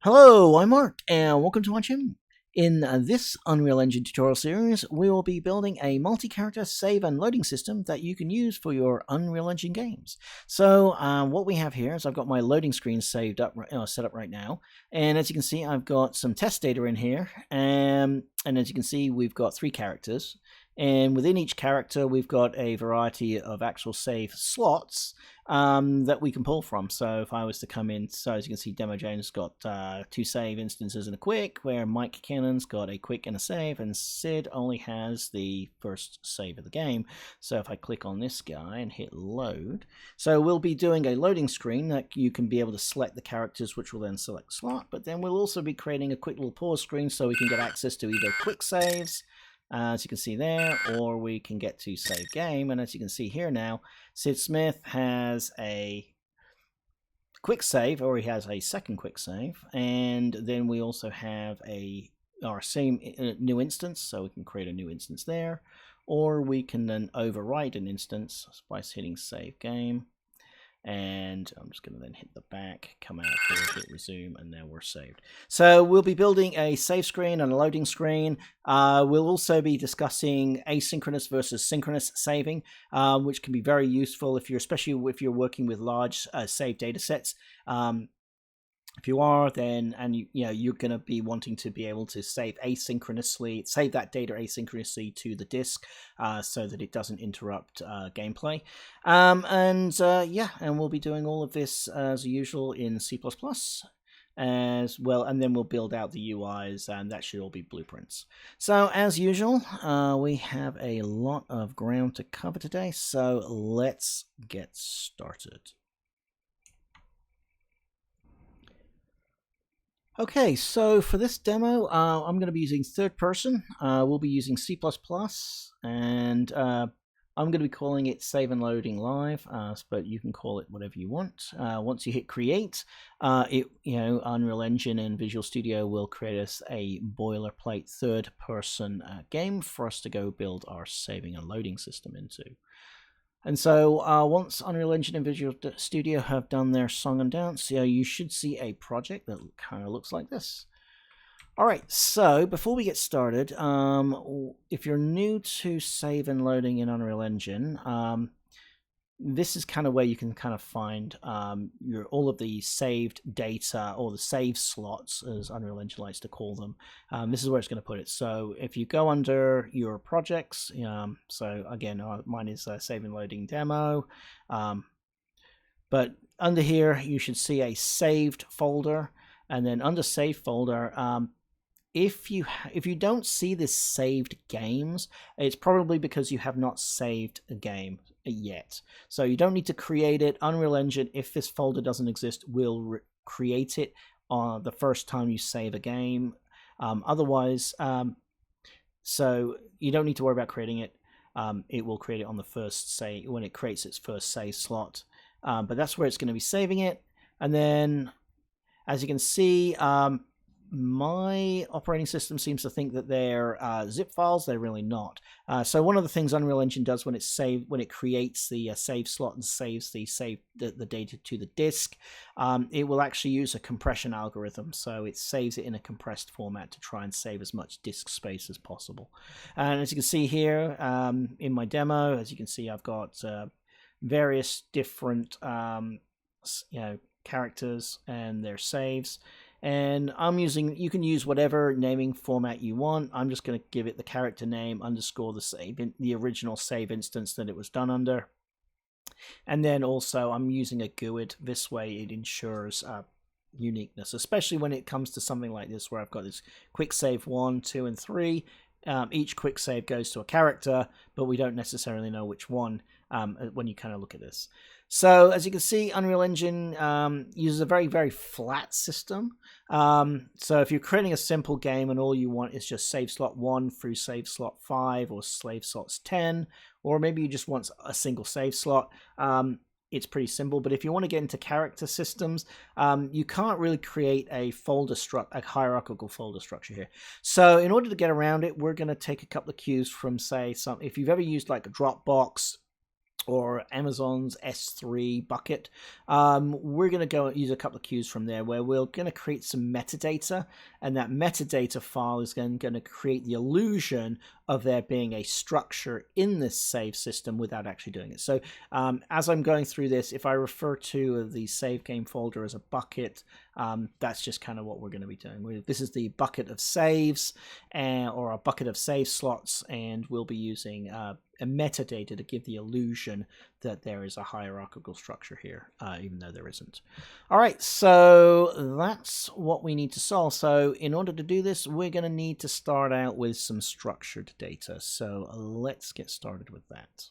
Hello, I'm Mark, and welcome to my channel. In this Unreal Engine tutorial series, we will be building a multi-character save and loading system that you can use for your Unreal Engine games. So what we have here is I've got my loading screen set up right now, and as you can see, I've got some test data in here, and as you can see, we've got 3 characters, and within each character, we've got a variety of actual save slots that we can pull from. So if I was to come in, so as you can see, Demo Jones got 2 save instances and a quick, where Mike Cannon's got a quick and a save, and Sid only has the first save of the game. So if I click on this guy and hit load, so we'll be doing a loading screen that you can be able to select the characters, which will then select slot, but then we'll also be creating a quick little pause screen so we can get access to either quick saves, as you can see there, or we can get to save game. And as you can see here now, Sid Smith has a quick save, or he has a second quick save, and then we also have our same new instance, so we can create a new instance there, or we can then overwrite an instance by hitting save game. And I'm just going to then hit the back, come out here, hit resume, and now we're saved. So we'll be building a save screen and a loading screen. We'll also be discussing asynchronous versus synchronous saving, which can be very useful especially if you're working with large save data sets. If you are, then you're going to be wanting to be able to save that data asynchronously to the disk, so that it doesn't interrupt gameplay. And we'll be doing all of this as usual in C++ as well, and then we'll build out the UIs, and that should all be blueprints. So as usual, we have a lot of ground to cover today, so let's get started. Okay, so for this demo, I'm going to be using third person. We'll be using C++, and I'm going to be calling it Save and Loading Live, but you can call it whatever you want. Once you hit create, Unreal Engine and Visual Studio will create us a boilerplate third person game for us to go build our saving and loading system into. And so once Unreal Engine and Visual Studio have done their song and dance, you should see a project that kind of looks like this. All right, so before we get started, if you're new to save and loading in Unreal Engine, this is kind of where you can kind of find all of the saved data, or the save slots, as Unreal Engine likes to call them. This is where it's going to put it. So if you go under your projects, so again, mine is Save and Loading Demo, but under here you should see a saved folder, and then under Save folder, if you don't see this saved games, it's probably because you have not saved a game yet. So you don't need to create it. Unreal Engine, if this folder doesn't exist, will create it the first time you save a game. Otherwise, so you don't need to worry about creating it. It will create it on the first save, when it creates its first save slot. But that's where it's going to be saving it. And then, as you can see, my operating system seems to think that they're zip files. They're really not. So one of the things Unreal Engine does when it creates the save slot and saves the data to the disk, it will actually use a compression algorithm. So it saves it in a compressed format to try and save as much disk space as possible. And as you can see here in my demo, as you can see, I've got various different characters and their saves. And you can use whatever naming format you want. I'm just going to give it the character name underscore the original save instance that it was done under. And then also I'm using a GUID. This way it ensures uniqueness, especially when it comes to something like this, where I've got this quick save 1, 2, and 3. Each quick save goes to a character, but we don't necessarily know which one when you kind of look at this. So as you can see, Unreal Engine uses a very, very flat system. So if you're creating a simple game and all you want is just save slot 1 through save slot 5, or save slots 10, or maybe you just want a single save slot, it's pretty simple. But if you want to get into character systems, you can't really create a hierarchical folder structure here. So in order to get around it, we're going to take a couple of cues from, say, if you've ever used like a Dropbox or Amazon's S3 bucket, we're going to go use a couple of cues from there where we're going to create some metadata, and that metadata file is going to create the illusion of there being a structure in this save system without actually doing it. So as I'm going through this, if I refer to the SaveGame folder as a bucket, that's just kind of what we're going to be doing. This is the bucket of saves, or a bucket of save slots, and we'll be using a metadata to give the illusion that there is a hierarchical structure here, even though there isn't. All right, so that's what we need to solve. So in order to do this, we're going to need to start out with some structured data. So let's get started with that.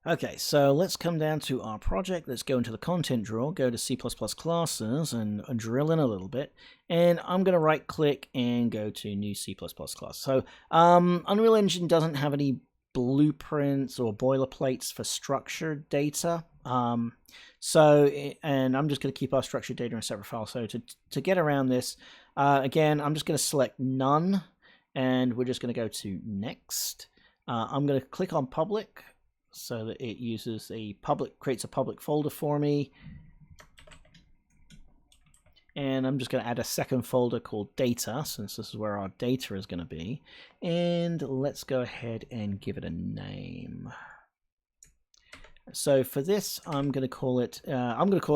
Okay, so let's come down to our project. Let's go into the content drawer, go to C++ classes, and drill in a little bit. And I'm going to right click and go to new C++ class. So Unreal Engine doesn't have any blueprints or boilerplates for structured data. And I'm just going to keep our structured data in a separate file. So to get around this, again, I'm just going to select none, and we're just going to go to next. I'm going to click on public, so that it uses creates a public folder for me. And I'm just going to add a second folder called data, since this is where our data is going to be. And let's go ahead and give it a name. So for this, I'm going to call it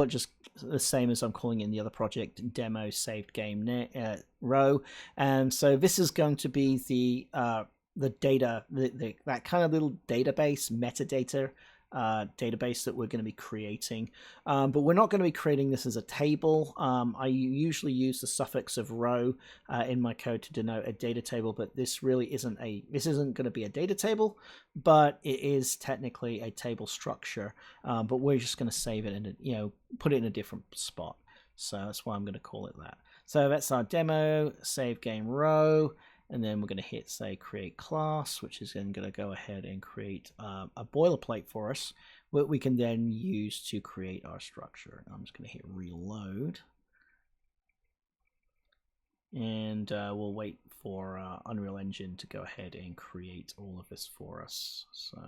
just the same as I'm calling it in the other project, demo saved game row. And so this is going to be the data, that kind of little database, metadata database that we're going to be creating. But we're not going to be creating this as a table. I usually use the suffix of row in my code to denote a data table, but this really isn't going to be a data table, but it is technically a table structure. But we're just going to save it and put it in a different spot. So that's why I'm going to call it that. So that's our demo save game row. And then we're going to hit, say, create class, which is then going to go ahead and create a boilerplate for us, what we can then use to create our structure. I'm just going to hit reload. And we'll wait for Unreal Engine to go ahead and create all of this for us. So,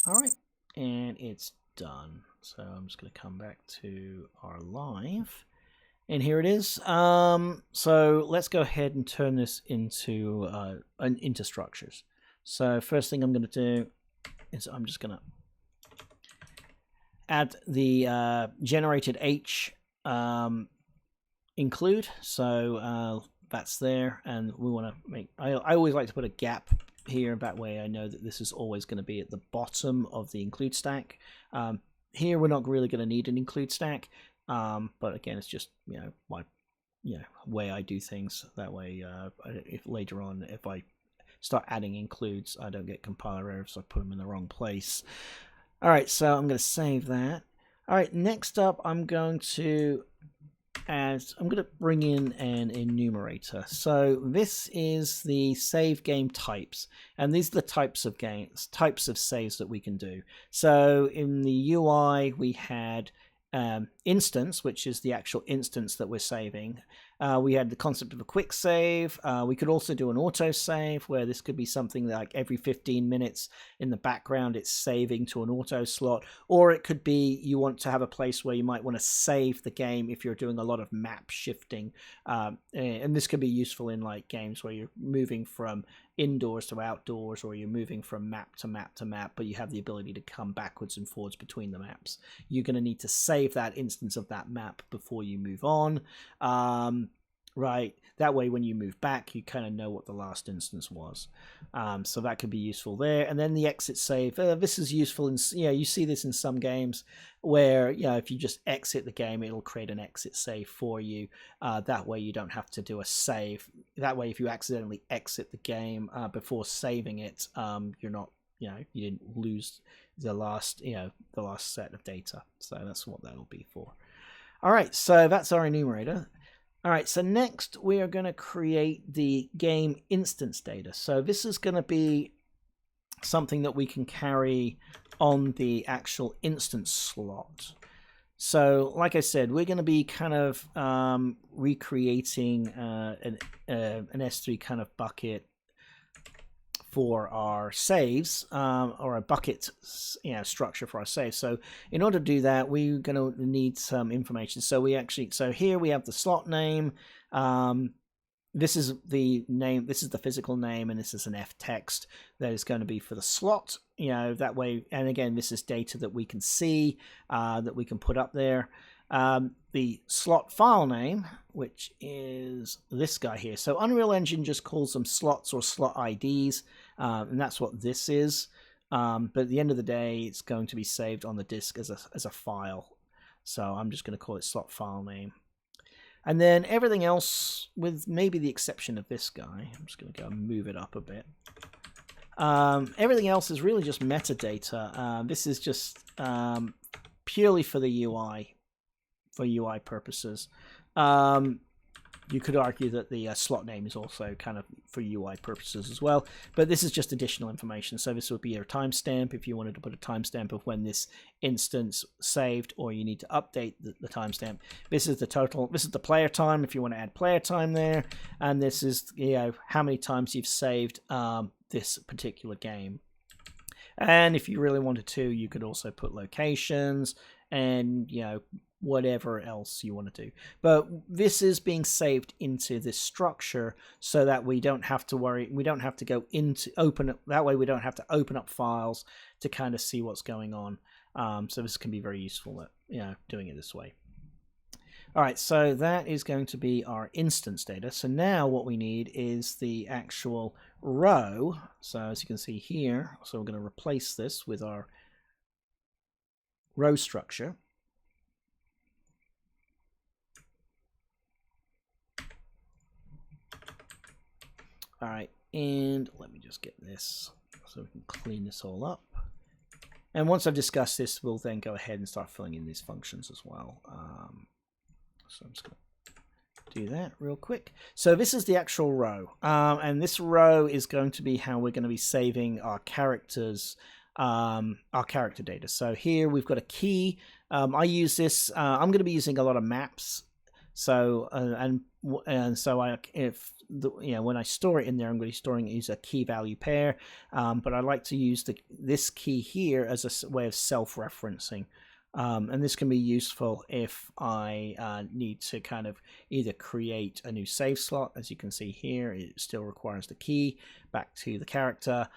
all right, and it's done. So I'm just going to come back to our live. And here it is. So let's go ahead and turn this into structures. So first thing I'm going to do is I'm just going to add the generated H include. So that's there, and we want to make. I always like to put a gap here. That way, I know that this is always going to be at the bottom of the include stack. Here, we're not really going to need an include stack. But again, it's just my way I do things. That way, if later on if I start adding includes, I don't get compiler errors. So I put them in the wrong place. All right, so I'm going to save that. All right, next up, I'm going to bring in an enumerator. So this is the save game types, and these are the types of saves that we can do. So in the UI, we had instance, which is the actual instance that we're saving. We had the concept of a quick save. We could also do an auto save, where this could be something like every 15 minutes in the background it's saving to an auto slot, or it could be you want to have a place where you might want to save the game if you're doing a lot of map shifting, and this could be useful in like games where you're moving from indoors to outdoors, or you're moving from map to map to map, but you have the ability to come backwards and forwards between the maps. You're going to need to save that instance of that map before you move on. Right, that way when you move back, you kind of know what the last instance was. So that could be useful there. And then the exit save, this is useful in, you see this in some games where, if you just exit the game, it'll create an exit save for you. That way you don't have to do a save. That way, if you accidentally exit the game before saving it, you're not, you didn't lose the last set of data. So that's what that'll be for. All right, so that's our enumerator. All right, so next we are going to create the game instance data. So this is going to be something that we can carry on the actual instance slot. So like I said, we're going to be kind of recreating an S3 kind of bucket for our saves, or a bucket, structure for our saves. So in order to do that, we're going to need some information. So here we have the slot name. This is the name. This is the physical name, and this is an F text that is going to be for the slot. That way. And again, this is data that we can see, that we can put up there. The slot file name, which is this guy here. So Unreal Engine just calls them slots or slot IDs, and that's what this is. But at the end of the day, it's going to be saved on the disk as a file. So I'm just going to call it slot file name. And then everything else, with maybe the exception of this guy, I'm just going to go and move it up a bit. Everything else is really just metadata. This is just purely for the UI, for UI purposes. You could argue that the slot name is also kind of for UI purposes as well, but this is just additional information. So this would be your timestamp if you wanted to put a timestamp of when this instance saved, or you need to update the timestamp. This is the total. This is the player time if you want to add player time there, and this is how many times you've saved this particular game. And if you really wanted to, you could also put locations and whatever else you want to do. But this is being saved into this structure so that we don't have to worry. We don't have to go into that way we don't have to open up files to kind of see what's going on. So this can be very useful at doing it this way. All right, so that is going to be our instance data. So now what we need is the actual row. So as you can see here, so we're going to replace this with our row structure. All right, and let me just get this so we can clean this all up. And once I've discussed this, we'll then go ahead and start filling in these functions as well. So I'm just going to do that real quick. So this is the actual row, and this row is going to be how we're going to be saving our characters, our character data. So here we've got a key. I use this. I'm going to be using a lot of maps. So when I store it in there, I'm going to be storing it as a key value pair. But I like to use this key here as a way of self-referencing. And this can be useful if I need to kind of either create a new save slot. As you can see here, it still requires the key back to the character.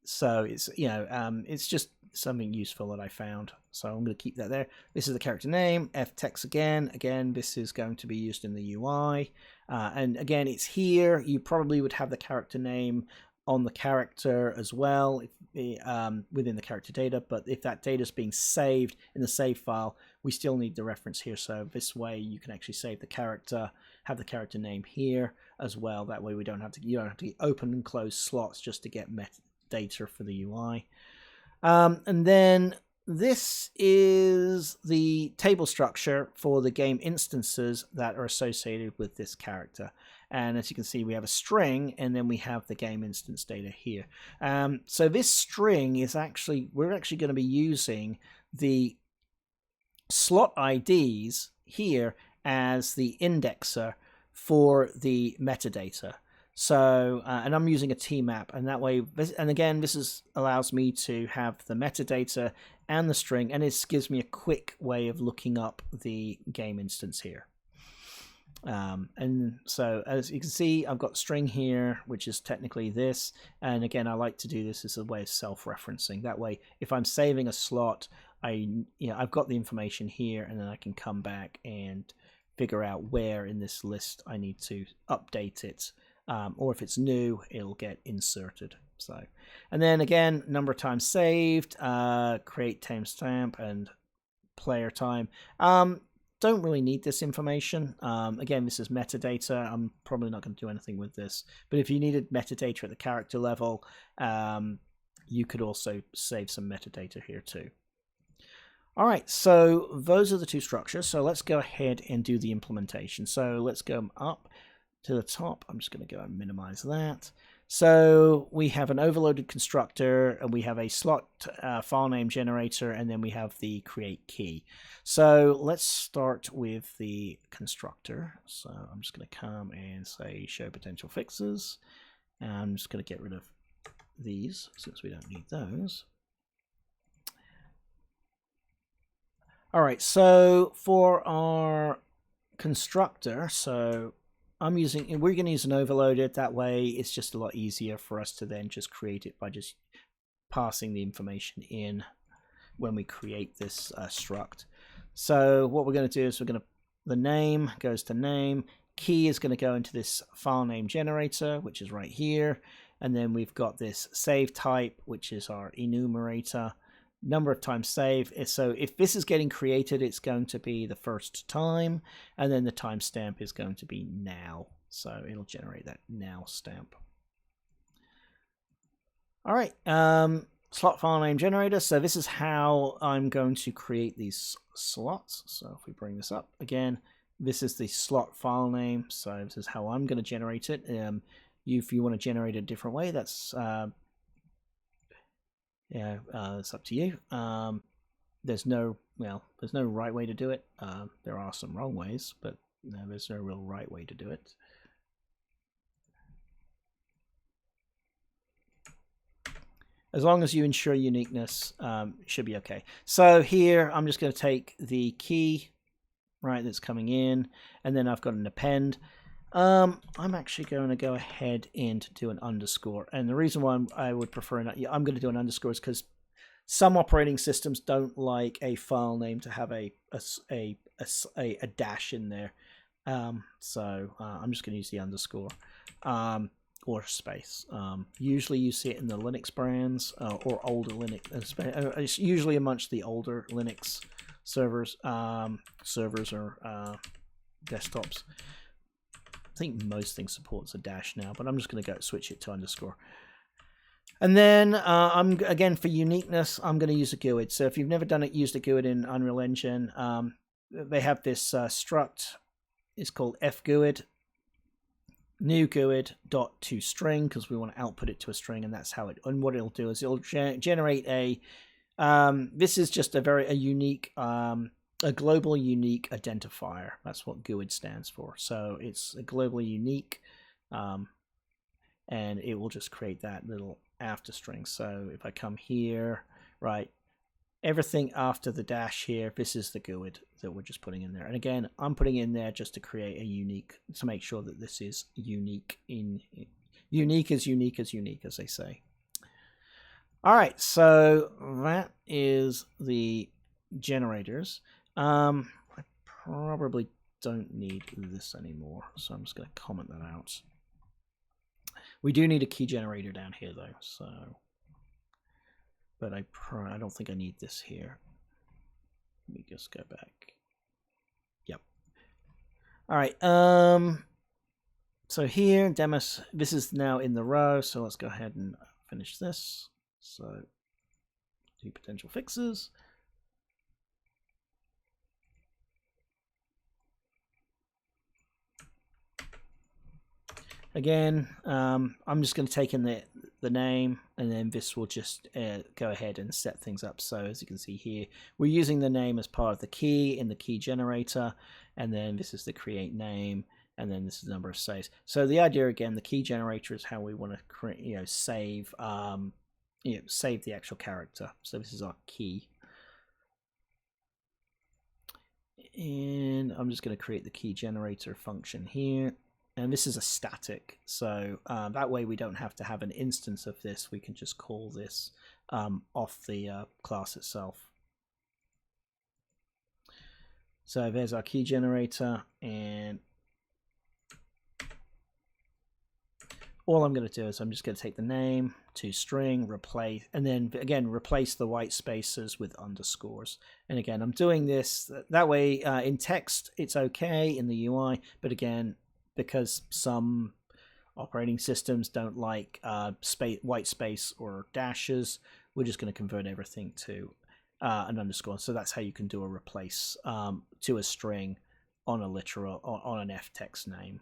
So it's just something useful that I found. So I'm going to keep that there. This is the character name, F text again. Again, this is going to be used in the UI. And again, it's here. You probably would have the character name on the character as well within the character data. But if that data is being saved in the save file, we still need the reference here. So this way you can actually save the character, have the character name here as well. That way you don't have to open and close slots just to get metadata for the UI. And then this is the table structure for the game instances that are associated with this character. And as you can see, we have a string, and then we have the game instance data here. So this string is we're actually going to be using the slot IDs here as the indexer for the metadata. So, and I'm using a tmap, and that way, and again, this allows me to have the metadata and the string, and it gives me a quick way of looking up the game instance here. And so, as you can see, I've got string here, which is technically this, and again, I like to do this as a way of self-referencing. That way, if I'm saving a slot, I've got the information here, and then I can come back and figure out where in this list I need to update it. Or if it's new, it'll get inserted. So, and then again, number of times saved, create timestamp, and player time. Don't really need this information. Again, this is metadata. I'm probably not going to do anything with this. But if you needed metadata at the character level, you could also save some metadata here too. All right, so those are the two structures. So let's go ahead and do the implementation. So let's go up to the top. I'm just going to go and minimize that. So we have an overloaded constructor, and we have a slot file name generator, and then we have the create key. So let's start with the constructor. So I'm just going to come and say show potential fixes, and I'm just going to get rid of these since we don't need those. All right, so for our constructor, so we're going to use an overloaded. That way it's just a lot easier for us to then just create it by just passing the information in when we create this struct. So what we're going to do is the name goes to name, key is going to go into this file name generator, which is right here, and then we've got this save type, which is our enumerator, number of times save. So if this is getting created, it's going to be the first time, and then the timestamp is going to be now. So it'll generate that now stamp. All right, slot file name generator. So this is how I'm going to create these slots. So if we bring this up again, this is the slot file name. So this is how I'm going to generate it. If you want to generate it a different way, that's it's up to you. There's no right way to do it. There are some wrong ways, but there's no real right way to do it. As long as you ensure uniqueness, it should be okay. So here, I'm just going to take the key, right, that's coming in, and then I've got an append. I'm actually going to go ahead and do an underscore. And the reason why I would prefer I'm going to do an underscore is because some operating systems don't like a file name to have a dash in there. So I'm just going to use the underscore. Or space. Usually you see it in the Linux brands or older Linux. It's usually amongst the older Linux servers or desktops. I think most things supports a dash now, but I'm just going to go switch it to underscore. And then again for uniqueness, I'm going to use a GUID. So if you've never used a GUID in Unreal Engine, they have this struct. It's called fGUID. New GUID dot to string, because we want to output it to a string, and that's how it. And what it'll do is it'll generate a. This is just a unique, a global unique identifier. That's what GUID stands for. So it's a globally unique, and it will just create that little after string. So if I come here, right, everything after the dash here, this is the GUID that we're just putting in there. And again, I'm putting in there just to create a unique, to make sure that this is unique unique, as they say. All right, so that is the generators. I probably don't need this anymore, so I'm just going to comment that out. We do need a key generator down here though, so. But I don't think I need this here. Let me just go back. Yep. All right. So here, demos. This is now in the row. So let's go ahead and finish this. So, do potential fixes. Again, I'm just going to take in the name, and then this will just go ahead and set things up. So as you can see here, we're using the name as part of the key in the key generator, and then this is the create name, and then this is the number of saves. So the idea, again, the key generator is how we want to create, save, save the actual character. So this is our key. And I'm just going to create the key generator function here. And this is a static, so that way we don't have to have an instance of this. We can just call this off the class itself. So there's our key generator, and all I'm going to do is I'm just going to take the name to string, replace, and then again replace the white spaces with underscores. And again, I'm doing this that way in text. It's okay in the UI, but again, because some operating systems don't like white space or dashes, we're just going to convert everything to an underscore. So that's how you can do a replace to a string on a literal on an ftext name,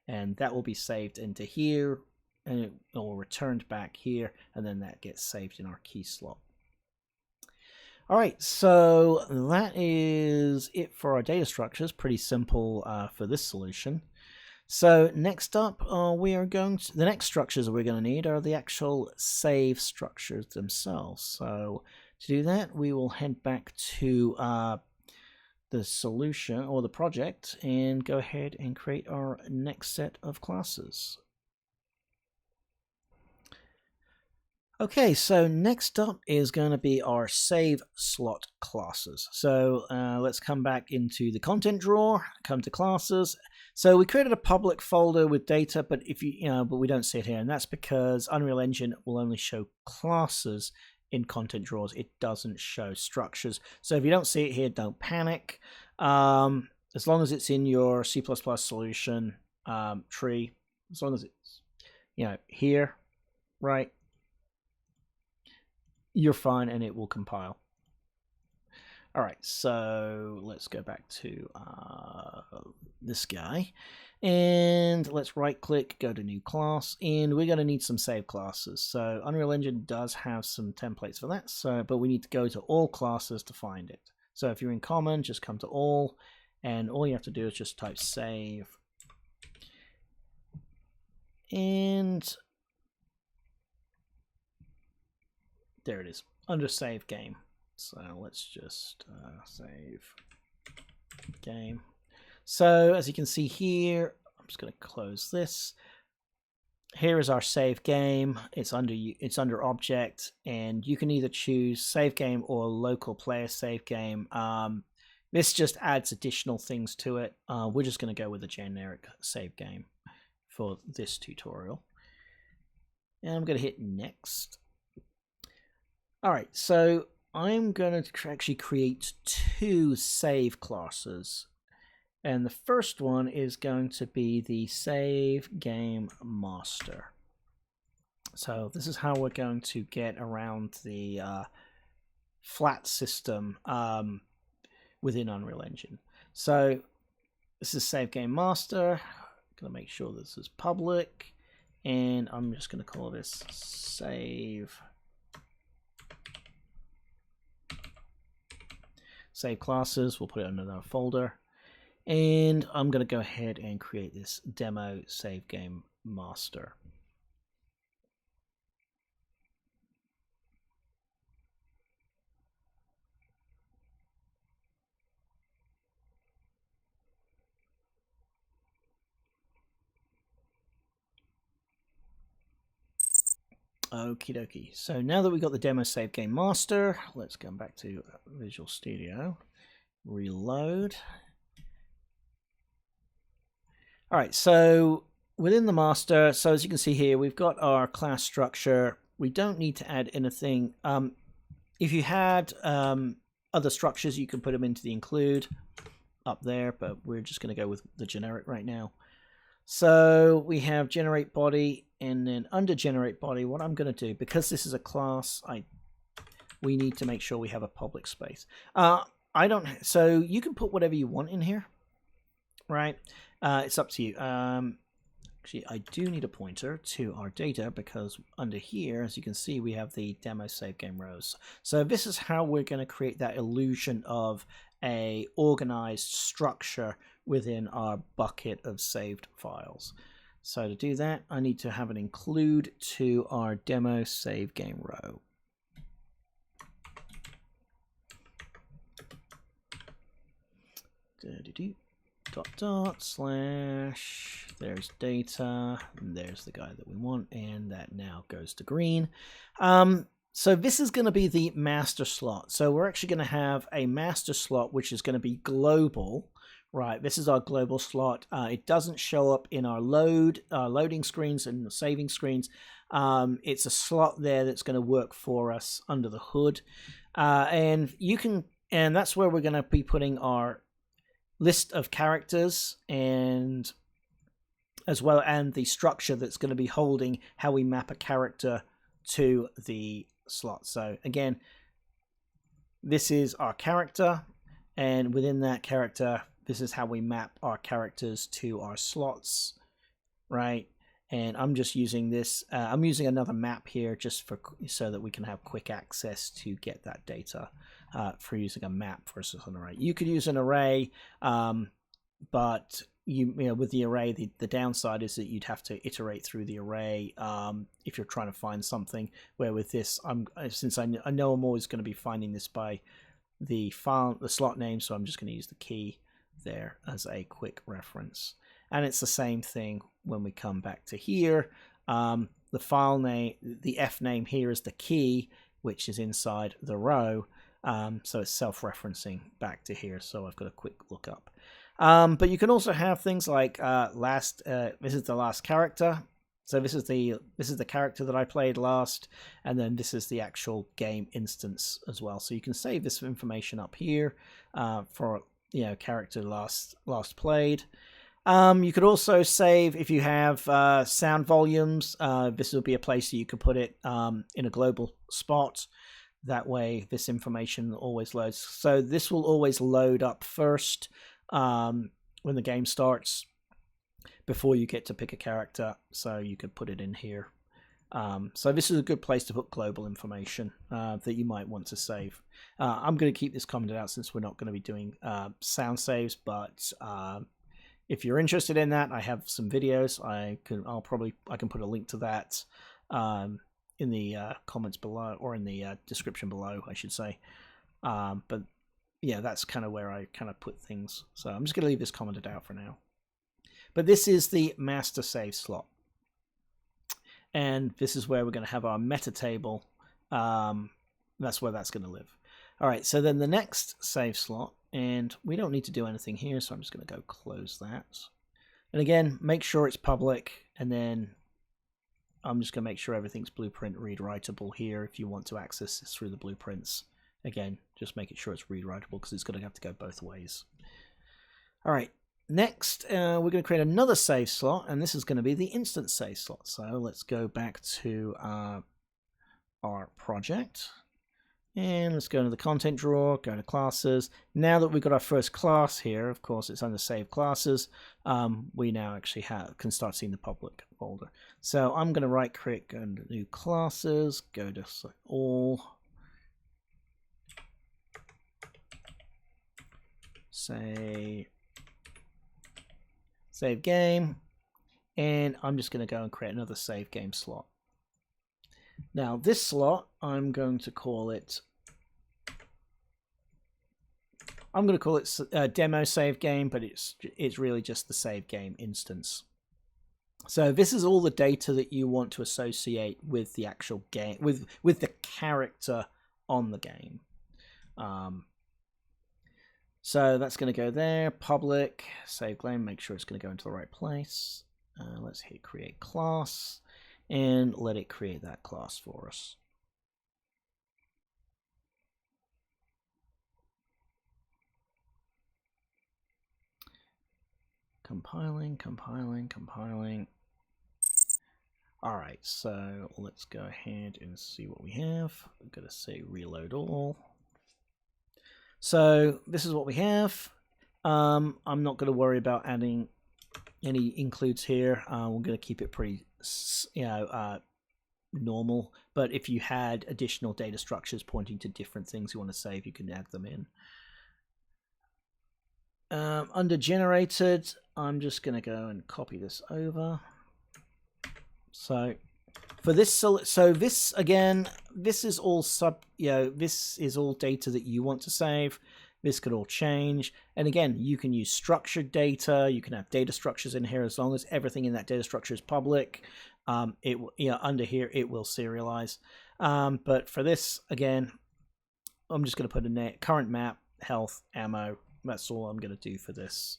and that will be saved into here, and it will returned back here, and then that gets saved in our key slot. All right, so that is it for our data structures. Pretty simple for this solution. So next up, we are going to, the next structures we're going to need are the actual save structures themselves. So to do that, we will head back to the solution or the project and go ahead and create our next set of classes. Okay, so next up is going to be our save slot classes. So let's come back into the content drawer, come to classes. So we created a public folder with data, but but we don't see it here, and that's because Unreal Engine will only show classes in content drawers. It doesn't show structures. So if you don't see it here, don't panic. As long as it's in your C++ solution tree, as long as it's here, right, you're fine and it will compile. All right, so let's go back to this guy, and let's right click, go to new class, and we're going to need some save classes. So Unreal Engine does have some templates for that, but we need to go to all classes to find it. So if you're in common, just come to all, and all you have to do is just type save, and there it is under SaveGame. So let's just save game. So as you can see here, I'm just going to close this. Here is our save game. It's under object, and you can either choose save game or local player save game. This just adds additional things to it. We're just going to go with a generic save game for this tutorial. And I'm going to hit next. All right, so I'm going to actually create two save classes. And the first one is going to be the SaveGame Master. So this is how we're going to get around the flat system within Unreal Engine. So this is SaveGame Master. I'm going to make sure this is public. And I'm just going to call this Save classes. We'll put it in another folder, and I'm going to go ahead and create this demo SaveGame Master. Okie dokie. So now that we've got the demo SaveGame Master, let's go back to Visual Studio, reload. All right, so within the master, so as you can see here, we've got our class structure. We don't need to add anything. If you had other structures, you can put them into the include up there, but we're just going to go with the generic right now. So we have generate body, and then under generate body, what I'm going to do, because this is a class, we need to make sure we have a public space. So you can put whatever you want in here, right? It's up to you. Actually, I do need a pointer to our data, because under here, as you can see, we have the demo save game rows. So this is how we're going to create that illusion of a organized structure within our bucket of saved files. So to do that, I need to have an include to our demo save game row. // there's data, and there's the guy that we want, and that now goes to green. So this is going to be the master slot. So we're actually going to have a master slot which is going to be global, right? This is our global slot. It doesn't show up in our loading screens and the saving screens. It's a slot there that's going to work for us under the hood, and that's where we're going to be putting our list of characters, and as well, and the structure that's going to be holding how we map a character to the slot. So again, this is our character, and within that character, this is how we map our characters to our slots, right? And I'm just using this. I'm using another map here just so that we can have quick access to get that data for using a map versus an array. You could use an array, but you know, with the array, the downside is that you'd have to iterate through the array if you're trying to find something. Where with this, since I know I'm always going to be finding this by the slot name, so I'm just going to use the key there as a quick reference. And it's the same thing when we come back to here. The file name, the F name here is the key, which is inside the row. So it's self-referencing back to here. So I've got a quick lookup. But you can also have things like this is the last character. So this is the character that I played last, and then this is the actual game instance as well. So you can save this information up here for, you know, character last played. You could also save if you have sound volumes. This will be a place that you could put it in a global spot. That way, this information always loads. So this will always load up first when the game starts, before you get to pick a character. So you could put it in here. So this is a good place to put global information that you might want to save. I'm going to keep this commented out since we're not going to be doing sound saves, but if you're interested in that, I have some videos. I can put a link to that in the comments below, or in the description below, I should say. But yeah, that's kind of where I kind of put things. So I'm just going to leave this commented out for now. But this is the master save slot. And this is where we're going to have our meta table. That's where that's going to live. All right, so then the next save slot, and we don't need to do anything here, so I'm just going to go close that. And again, make sure it's public, and then I'm just going to make sure everything's blueprint read-writable here if you want to access this through the blueprints. Again, just making sure it's read-writable because it's going to have to go both ways. All right, next we're going to create another save slot, and this is going to be the instant save slot. So let's go back to our project. And let's go into the content drawer, go to classes. Now that we've got our first class here, of course it's under save classes, we now actually can start seeing the public folder. So I'm going to right click, go into new classes, go to all, say save game, and I'm just going to go and create another save game slot. Now this slot, I'm going to call it demo save game, but it's really just the save game instance. So this is all the data that you want to associate with the actual game, with the character on the game. So that's going to go there, public, save game, make sure it's going to go into the right place. Let's hit create class. And let it create that class for us. Compiling. All right, so let's go ahead and see what we have. I'm going to say reload all. So this is what we have. I'm not going to worry about adding any includes here. We're going to keep it pretty, normal. But if you had additional data structures pointing to different things you want to save, you can add them in. Under generated, I'm just going to go and copy this over. So for this, so this again, this is all this is all data that you want to save. This could all change. And again, you can use structured data. You can have data structures in here as long as everything in that data structure is public. It will, under here, it will serialize. But for this, again, I'm just going to put a current map, health, ammo. That's all I'm going to do for this.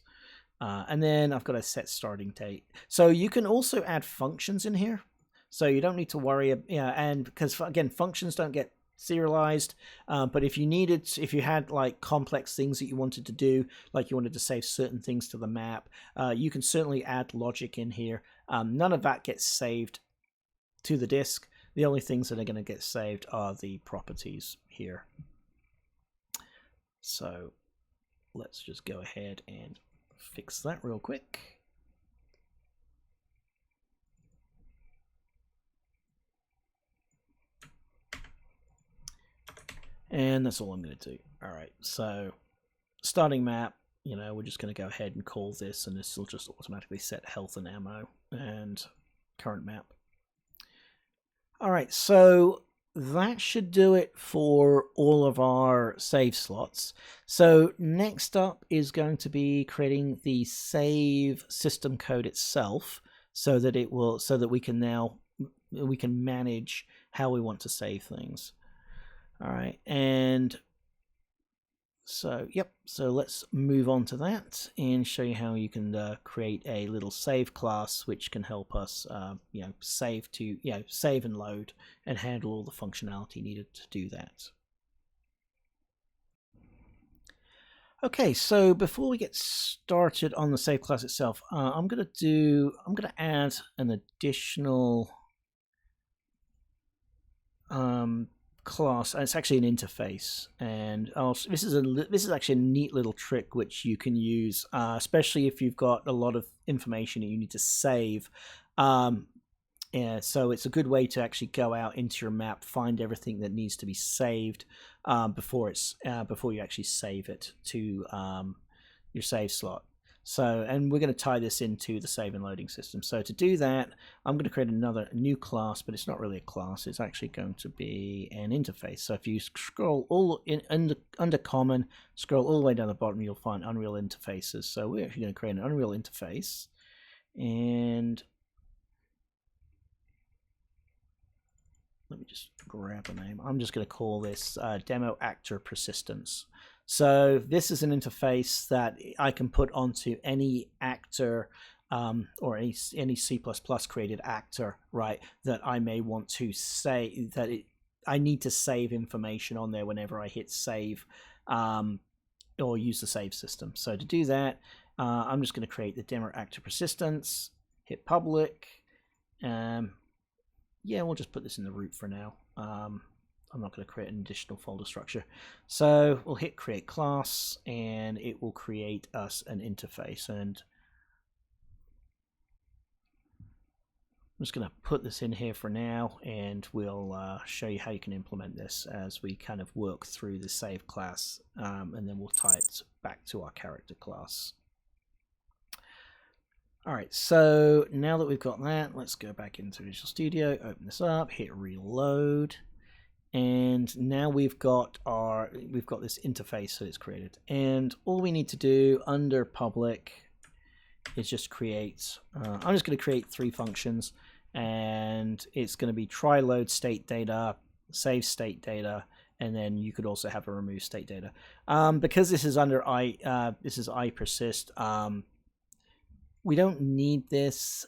And then I've got a set starting date. So you can also add functions in here. So you don't need to worry, and because again, functions don't get serialized, but if you had like complex things that you wanted to do, like you wanted to save certain things to the map, you can certainly add logic in here. None of that gets saved to the disk. The only things that are going to get saved are the properties here. So let's just go ahead and fix that real quick. And that's all I'm going to do. All right, so starting map, you know, we're just going to go ahead and call this, and this will just automatically set health and ammo and current map. All right, so that should do it for all of our save slots. So next up is going to be creating the save system code itself, so that we can manage how we want to save things. All right, and so so let's move on to that and show you how you can create a little save class which can help us save and load and handle all the functionality needed to do that. Okay, so before we get started on the save class itself, I'm gonna add an additional class, and it's actually an interface, and this is actually a neat little trick which you can use, especially if you've got a lot of information that you need to save. So it's a good way to actually go out into your map, find everything that needs to be saved before you actually save it to your save slot. So, and we're going to tie this into the save and loading system. So to do that, I'm going to create a new class, but it's not really a class. It's actually going to be an interface. So if you scroll under common, scroll all the way down the bottom, you'll find Unreal Interfaces. So we're actually going to create an Unreal Interface, and let me just grab a name. I'm just going to call this Demo Actor Persistence. So this is an interface that I can put onto any actor or any C++ created actor, right, that I may want to say that I need to save information on there whenever I hit save or use the save system. So to do that, I'm just going to create the Demo Actor Persistence, hit public. Yeah, we'll just put this in the root for now. I'm not going to create an additional folder structure. So we'll hit create class, and it will create us an interface. And I'm just going to put this in here for now, and we'll show you how you can implement this as we kind of work through the save class, and then we'll tie it back to our character class. All right, so now that we've got that, let's go back into Visual Studio, open this up, hit reload, and now we've got this interface that it's created. And all we need to do under public is just create. I'm just going to create 3 functions, and it's going to be try load state data, save state data, and then you could also have a remove state data. Because this is under iPersist. We don't need this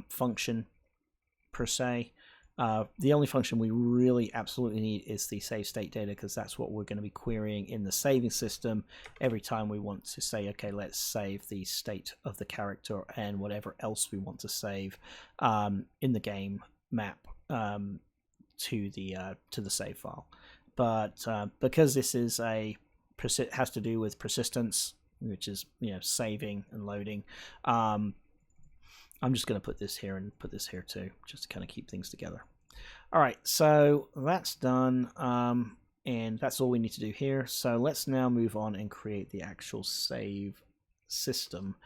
function per se. The only function we really absolutely need is the save state data, because that's what we're going to be querying in the saving system every time we want to say, okay, let's save the state of the character and whatever else we want to save in the game map to the save file. But because this is has to do with persistence, which is saving and loading, I'm just going to put this here and put this here too, just to kind of keep things together. All right, so that's done, and that's all we need to do here. So let's now move on and create the actual save system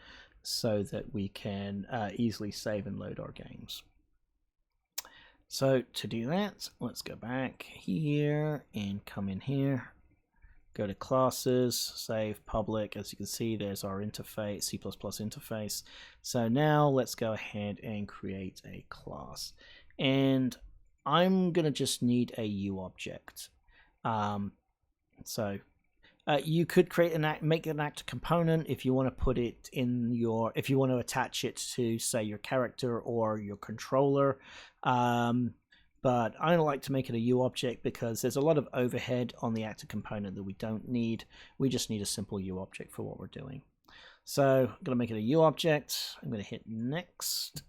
so that we can easily save and load our games. So to do that, let's go back here and come in here. Go to classes, save public. As you can see, there's our interface, C++ interface. So now let's go ahead and create a class. And I'm going to just need a UObject. You could create make an actor component if you want to put it in if you want to attach it to, say, your character or your controller. But I don't like to make it a UObject because there's a lot of overhead on the actor component that we don't need. We just need a simple UObject for what we're doing. So I'm going to make it a UObject. I'm going to hit next.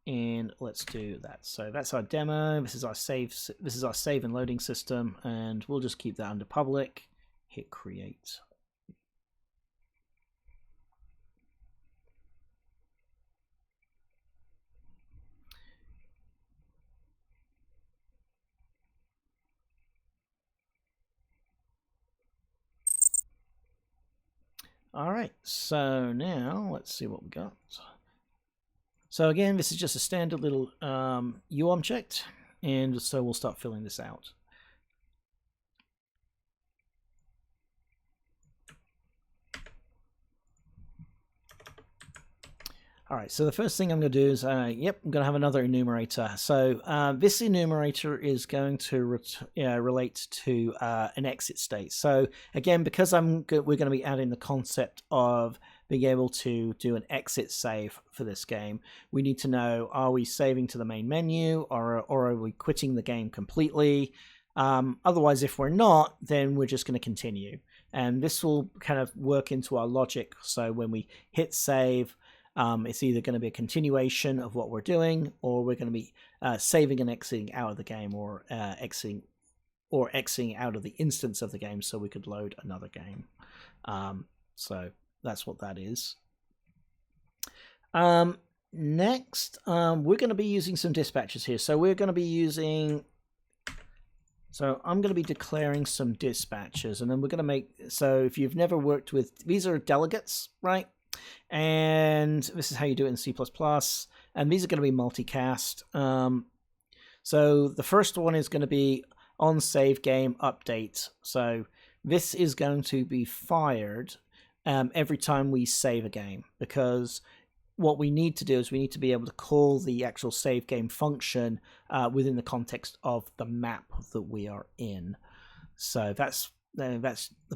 And let's do that. So that's our demo. This is our save and loading system, and we'll just keep that under public. Hit create. All right, so now let's see what we got. So again, this is just a standard little U object, and so we'll start filling this out. All right, so the first thing I'm going to do is, I'm going to have another enumerator. So this enumerator is going to relate to an exit state. So again, because we're going to be adding the concept of being able to do an exit save for this game, we need to know, are we saving to the main menu, or are we quitting the game completely? Otherwise, if we're not, then we're just going to continue. And this will kind of work into our logic. So when we hit save, it's either going to be a continuation of what we're doing, or we're going to be saving and exiting out of the game, or exiting out of the instance of the game, so we could load another game. So that's what that is. Next, we're going to be using some dispatches here. So we're going to be using. So I'm going to be declaring some dispatches, and then we're going to make. So if you've never worked with, these are delegates, right? And this is how you do it in C++, and these are going to be multicast. So the first one is going to be on SaveGame update. So this is going to be fired every time we save a game, because what we need to do is we need to be able to call the actual SaveGame function within the context of the map that we are in. So that's the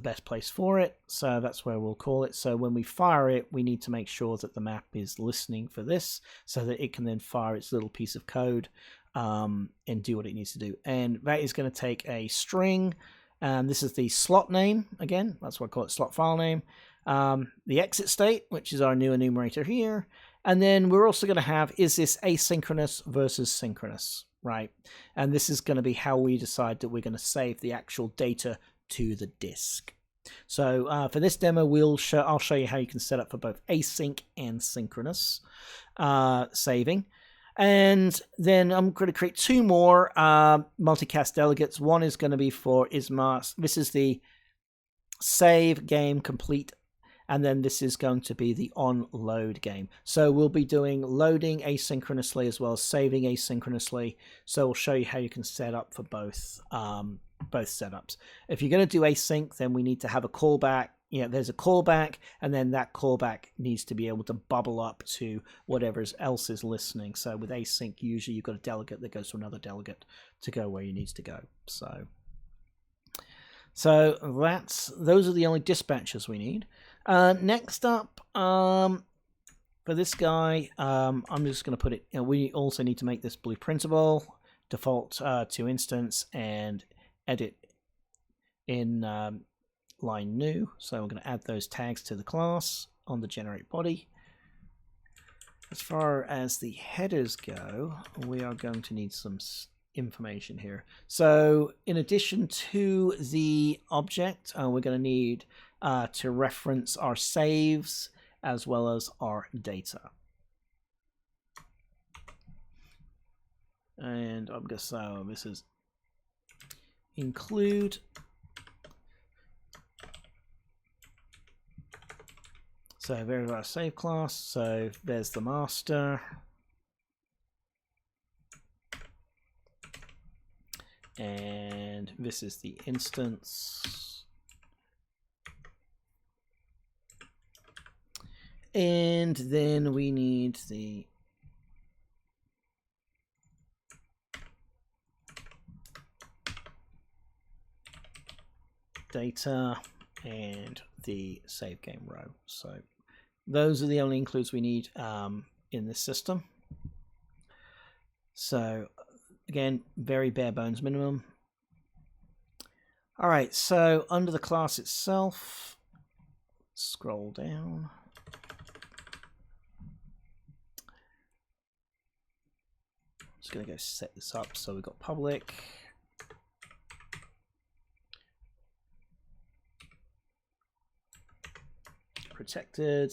best place for it, so that's where we'll call it. So when we fire it, we need to make sure that the map is listening for this, so that it can then fire its little piece of code and do what it needs to do. And that is going to take a string, and this is the slot name. Again, that's what I call it, slot file name. The exit state, which is our new enumerator here, and then we're also going to have, is this asynchronous versus synchronous, right? And this is going to be how we decide that we're going to save the actual data to the disk. So for this demo, I'll show you how you can set up for both async and synchronous saving. And then I'm going to create two more multicast delegates. One is going to be for this is the save game complete, and then this is going to be the on load game. So we'll be doing loading asynchronously as well as saving asynchronously. So we'll show you how you can set up for both setups. If you're going to do async, then we need to have a callback. There's a callback, and then that callback needs to be able to bubble up to whatever else is listening. So with async, usually you've got a delegate that goes to another delegate to go where you need to go. So those are the only dispatches we need. Next up, for this guy, I'm just going to put it. We also need to make this blueprintable, default to instance, and edit in line new. So I'm going to add those tags to the class on the generate body. As far as the headers go, we are going to need some information here. So in addition to the object, we're going to need to reference our saves as well as our data. And I'm going to say this is include so there's our save class. So there's the master, and this is the instance, and then we need the data and the save game row. So those are the only includes we need in this system. So again, very bare bones minimum. All right, so under the class itself, scroll down. Just gonna go set this up. So we've got public, protected,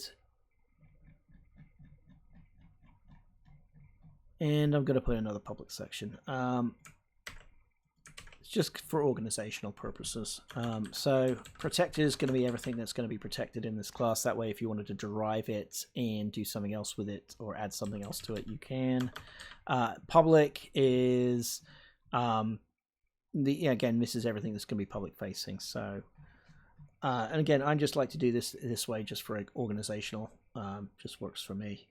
and I'm going to put another public section. just for organizational purposes. So protected is going to be everything that's going to be protected in this class. That way, if you wanted to derive it and do something else with it or add something else to it, you can. Public is again, this is everything that's going to be public facing. So and again, I just like to do this way just for organizational. Just works for me.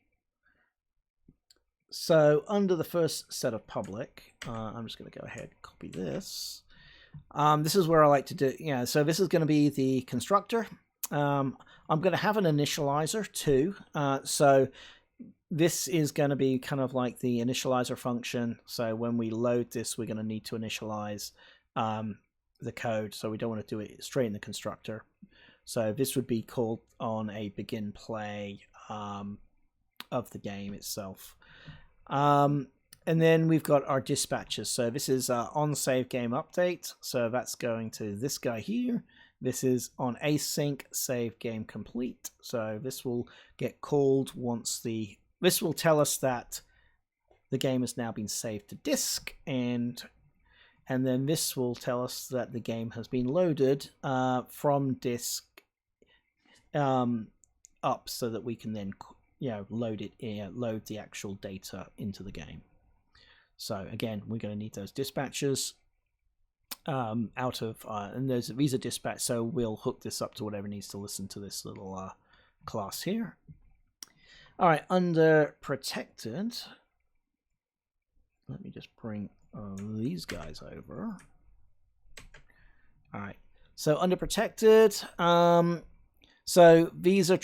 So under the first set of public, I'm just going to go ahead and copy this. This is where I like to do, so this is going to be the constructor. I'm going to have an initializer too. So this is going to be kind of like the initializer function. So when we load this, we're going to need to initialize the code. So we don't want to do it straight in the constructor. So this would be called on a begin play of the game itself. And then we've got our dispatches. So this is on SaveGame update. So that's going to this guy here. This is on async SaveGame complete. So this will get called once this will tell us that the game has now been saved to disk, and then this will tell us that the game has been loaded from disk up, so that we can then load the actual data into the game. So again, we're going to need those dispatches out of and these are dispatch, so we'll hook this up to whatever needs to listen to this little class here. All right, under protected, let me just bring these guys over. All right, so under protected, so these are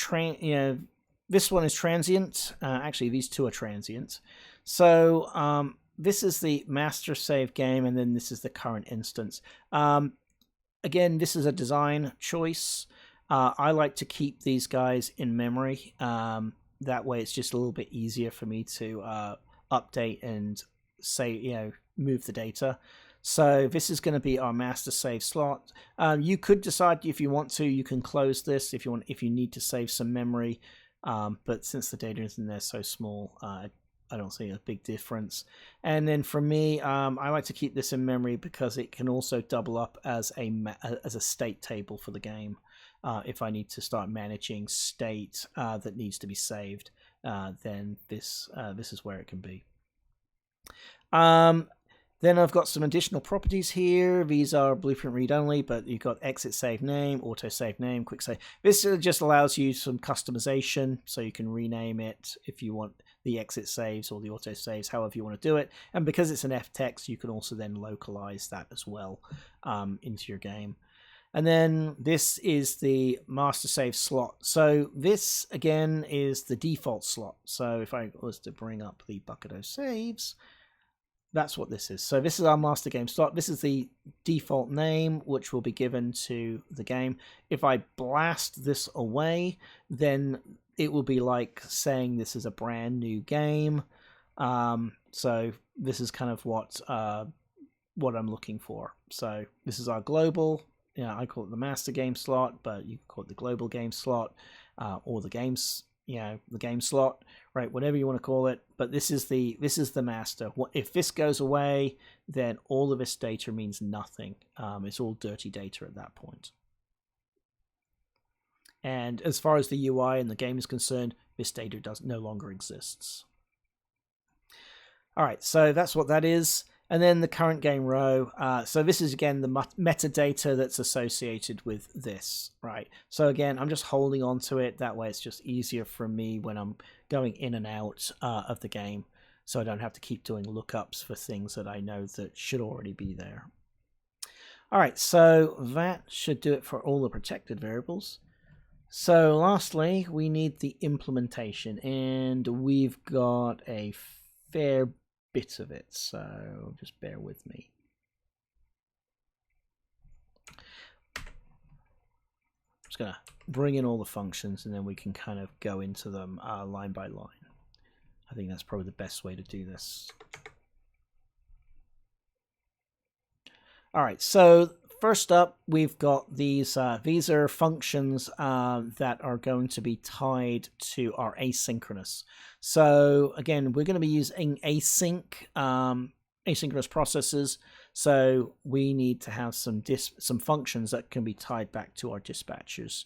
this one is transient. Actually, these two are transient. So this is the master save game, and then this is the current instance. Again, this is a design choice. I like to keep these guys in memory. That way, it's just a little bit easier for me to update and move the data. So this is going to be our master save slot. You could decide if you want to. You can close this if you need to save some memory. But since the data is in there so small, I don't see a big difference. And then for me, I like to keep this in memory because it can also double up as a state table for the game. If I need to start managing state that needs to be saved, then this is where it can be. Then I've got some additional properties here. These are blueprint read only, but you've got exit save name, auto save name, quick save. This just allows you some customization, so you can rename it if you want the exit saves or the auto saves, however you want to do it. And because it's an ftext, you can also then localize that as well into your game. And then this is the master save slot. So this, again, is the default slot. So if I was to bring up the bucket of saves, that's what this is. So this is our master game slot. This is the default name, which will be given to the game. If I blast this away, then it will be like saying this is a brand new game. So this is kind of what I'm looking for. So this is our global. I call it the master game slot, but you can call it the global game slot or the games. The game slot, right? Whatever you want to call it. But this is the master. If this goes away, then all of this data means nothing. It's all dirty data at that point. And as far as the UI and the game is concerned, this data no longer exists. All right, so that's what that is. And then the current game row. So this is, again, the metadata that's associated with this, right? So again, I'm just holding on to it. That way it's just easier for me when I'm going in and out of the game. So I don't have to keep doing lookups for things that I know that should already be there. All right, so that should do it for all the protected variables. So lastly, we need the implementation. And we've got a fair bit of it, so just bear with me. I'm just gonna bring in all the functions and then we can kind of go into them line by line. I think that's probably the best way to do this. All right, so first up, we've got these are functions that are going to be tied to our asynchronous. So again, we're going to be using asynchronous processes. So we need to have some functions that can be tied back to our dispatchers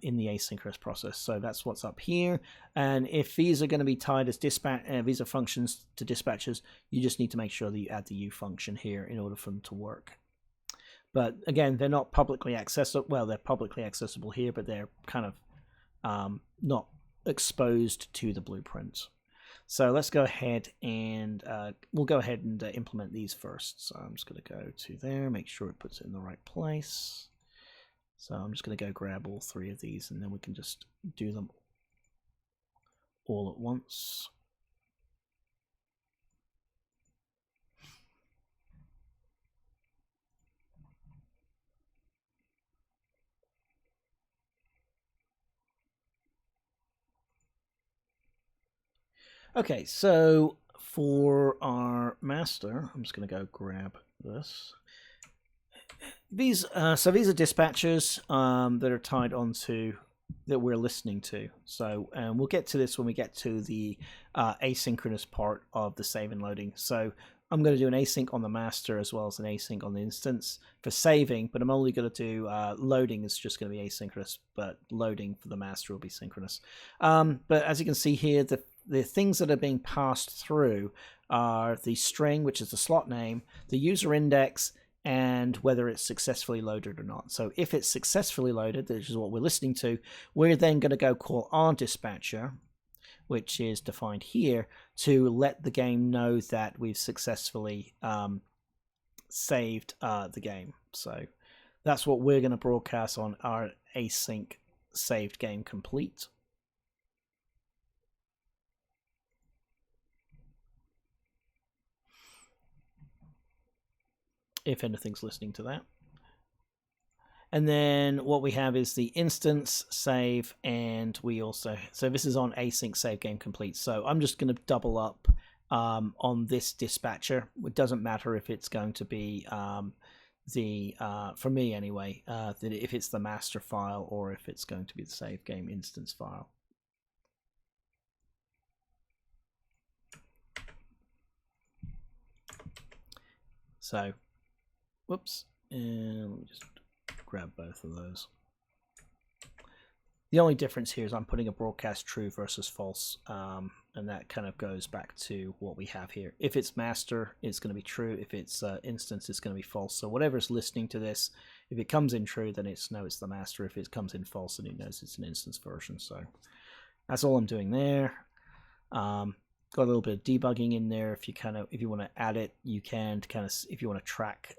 in the asynchronous process. So that's what's up here. And if these are going to be tied as these are functions to dispatchers, you just need to make sure that you add the U function here in order for them to work. But again, they're not publicly accessible. Well, they're publicly accessible here, but they're kind of not exposed to the blueprint. So let's go ahead and we'll go ahead and implement these first. So I'm just going to go to there, make sure it puts it in the right place. So I'm just going to go grab all three of these, and then we can just do them all at once. Okay, so for our master, I'm just going to go grab this. These are dispatchers that are tied onto that we're listening to. So we'll get to this when we get to the asynchronous part of the save and loading. So I'm going to do an async on the master as well as an async on the instance for saving, but I'm only going to do loading is just going to be asynchronous, but loading for the master will be synchronous. But as you can see here, the things that are being passed through are the string, which is the slot name, the user index, and whether it's successfully loaded or not. So if it's successfully loaded, which is what we're listening to, we're then going to go call our dispatcher, which is defined here, to let the game know that we've successfully saved the game. So that's what we're going to broadcast on our async saved game complete. If anything's listening to that. And then what we have is the instance save, and we also, so this is on async save game complete. So I'm just going to double up on this dispatcher. It doesn't matter if it's going to be for me anyway, that if it's the master file or if it's going to be the save game instance file. So, whoops, and let me just grab both of those. The only difference here is I'm putting a broadcast true versus false, and that kind of goes back to what we have here. If it's master, it's going to be true. If it's instance, it's going to be false. So whatever's listening to this, if it comes in true, then it's the master. If it comes in false, then it knows it's an instance version. So that's all I'm doing there. Got a little bit of debugging in there. If you want to add it, you can. If you want to track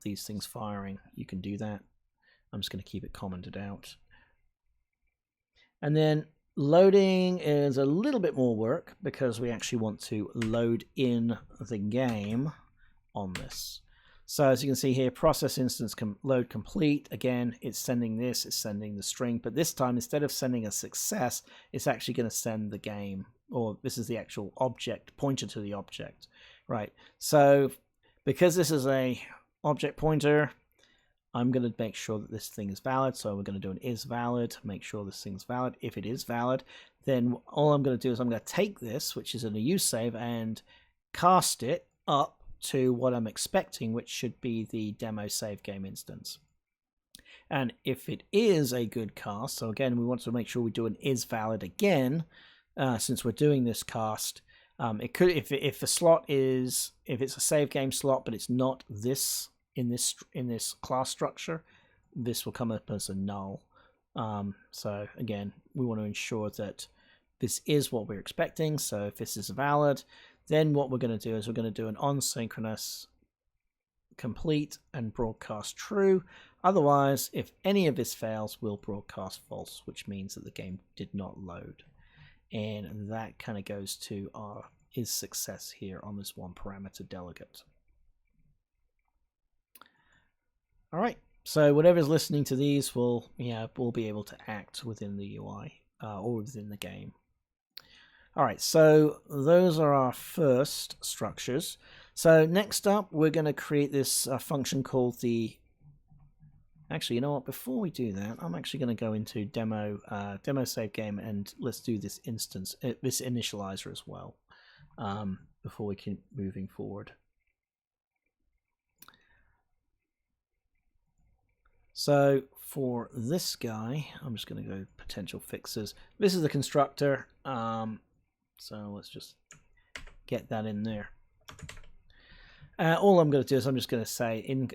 these things firing, you can do that. I'm just going to keep it commented out. And then loading is a little bit more work because we actually want to load in the game on this. So as you can see here, process instance load complete. Again, it's sending this, it's sending the string, but this time instead of sending a success, it's actually going to send the game, or this is the actual object, pointer to the object, right? So because this is a object pointer, I'm going to make sure that this thing is valid. So we're going to do an is valid, make sure this thing's valid. If it is valid, then all I'm going to do is I'm going to take this, which is in a use save, and cast it up to what I'm expecting, which should be the demo save game instance. And if it is a good cast, so again, we want to make sure we do an is valid again, since we're doing this cast. It could, if the slot is, if it's a save game slot, but it's not this in this class structure, this will come up as a null. So again, we want to ensure that this is what we're expecting. So if this is valid, then what we're going to do is we're going to do an on-synchronous complete and broadcast true. Otherwise, if any of this fails, we'll broadcast false, which means that the game did not load. And that kind of goes to our is success here on this one parameter delegate. All right, so whatever's listening to these will be able to act within the UI or within the game. All right, so those are our first structures. So next up, we're going to create this function called the. Actually, you know what? Before we do that, I'm actually going to go into demo save game, and let's do this instance, this initializer as well, before we keep moving forward. So for this guy, I'm just going to go potential fixes. This is the constructor. So let's just get that in there. All I'm going to do is I'm just going to say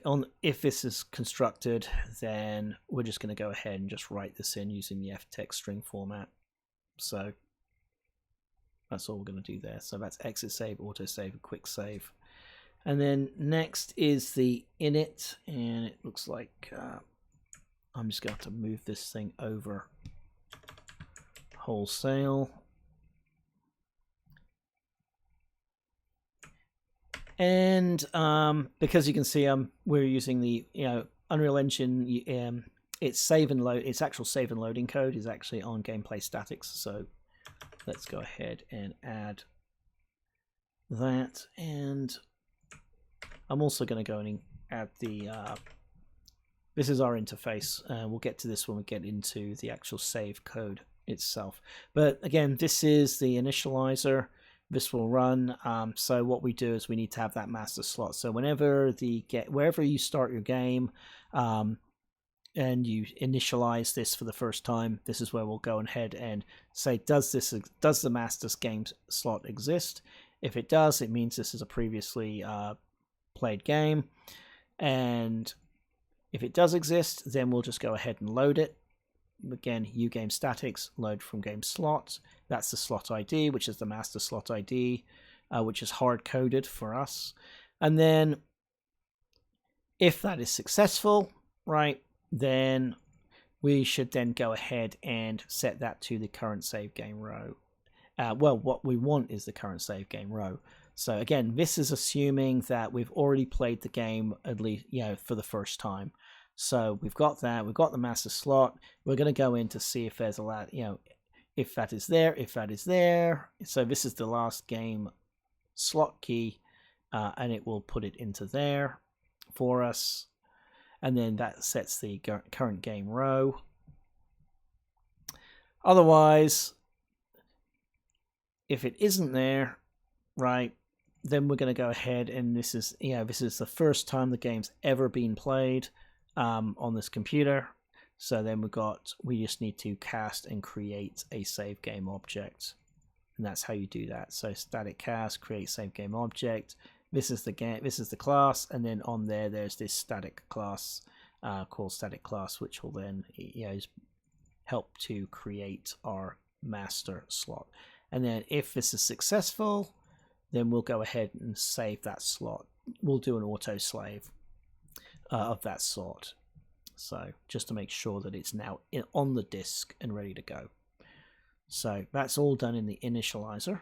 if this is constructed, then we're just going to go ahead and just write this in using the ftext string format. So that's all we're going to do there. So that's exit save, auto save, and quick save. And then next is the init, and it looks like I'm just going to have to move this thing over wholesale. And because you can see we're using the Unreal Engine, its save and load, its actual save and loading code is actually on gameplay statics. So let's go ahead and add that. And I'm also going to go and add the this is our interface. We'll get to this when we get into the actual save code itself. But again, this is the initializer. This will run. So what we do is we need to have that master slot. So whenever wherever you start your game, and you initialize this for the first time, this is where we'll go ahead and say, does the master game slot exist? If it does, it means this is a previously played game. And if it does exist, then we'll just go ahead and load it. Again, uGame statics, load from game slot. That's the slot ID, which is the master slot ID, which is hard-coded for us. And then if that is successful, right, then we should then go ahead and set that to the current save game row. Well, what we want is the current save game row. So again, this is assuming that we've already played the game at least, for the first time. So we've got that, we've got the master slot. We're going to go in to see if there's a lot, if that is there, if that is there. So this is the last game slot key, and it will put it into there for us. And then that sets the current game row. Otherwise, if it isn't there, right, then we're going to go ahead and this is the first time the game's ever been played on this computer. So then we just need to cast and create a save game object, and that's how you do that. So static cast, create save game object. This is the game. This is the class, and then on there's this static class called static class, which will then help to create our master slot. And then if this is successful, then we'll go ahead and save that slot. We'll do an auto slave of that sort. So just to make sure that it's now on the disk and ready to go. So that's all done in the initializer.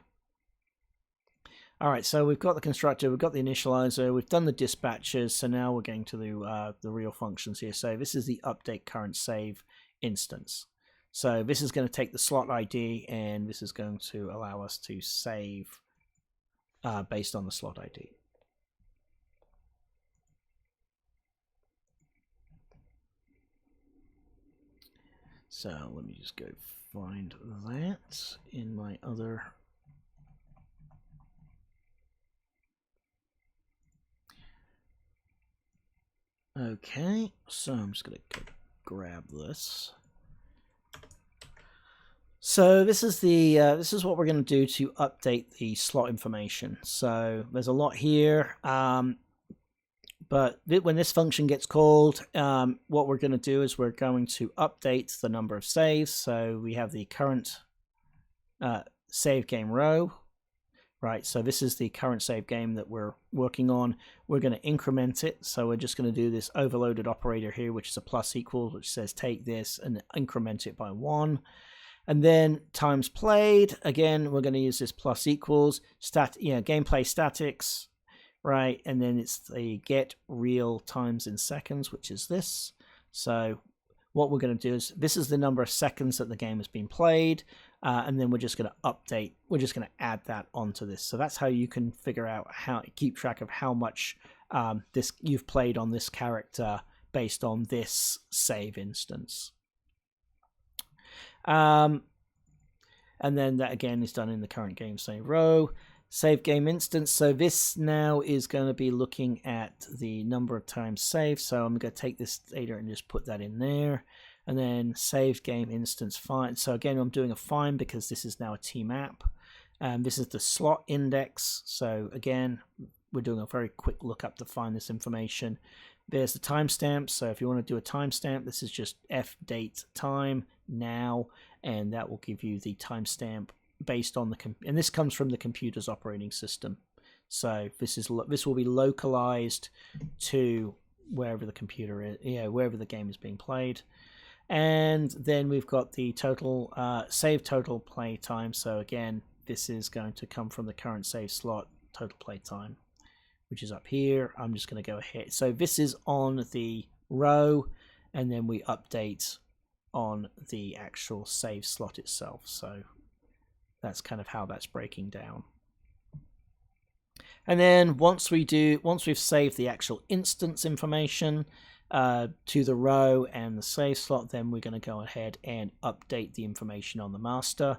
All right, so we've got the constructor, we've got the initializer, we've done the dispatches. So now we're going to the real functions here. So this is the update current save instance. So this is going to take the slot ID, and this is going to allow us to save based on the slot ID. So let me just go find that in my other. Okay, so I'm just going to grab this. So this is what we're going to do to update the slot information. So there's a lot here, but when this function gets called, what we're going to do is we're going to update the number of saves. So we have the current save game row, right? So this is the current save game that we're working on. We're going to increment it. So we're just going to do this overloaded operator here, which is a plus equals, which says take this and increment it by 1. And then times played, again, we're going to use this plus equals, gameplay statics, right? And then it's the get real times in seconds, which is this. So what we're going to do is, this is the number of seconds that the game has been played, and then we're just going to update, we're just going to add that onto this. So that's how you can figure out keep track of how much you've played on this character based on this save instance. And then that again is done in the current game save row. save game instance. So this now is going to be looking at the number of times saved. So I'm going to take this data and just put that in there. And then save game instance find. So again, I'm doing a find because this is now a T map. This is the slot index. So again, we're doing a very quick lookup to find this information. There's the timestamp. So if you want to do a timestamp, this is just f date time now, and that will give you the timestamp based on the and this comes from the computer's operating system. So this will be localized to wherever the computer is, wherever the game is being played. And then we've got the total save total play time. So again, this is going to come from the current save slot total play time, which is up here. I'm just going to go ahead. So this is on the row, and then we update on the actual save slot itself. So that's kind of how that's breaking down. And then once we've saved the actual instance information to the row and the save slot, then we're going to go ahead and update the information on the master.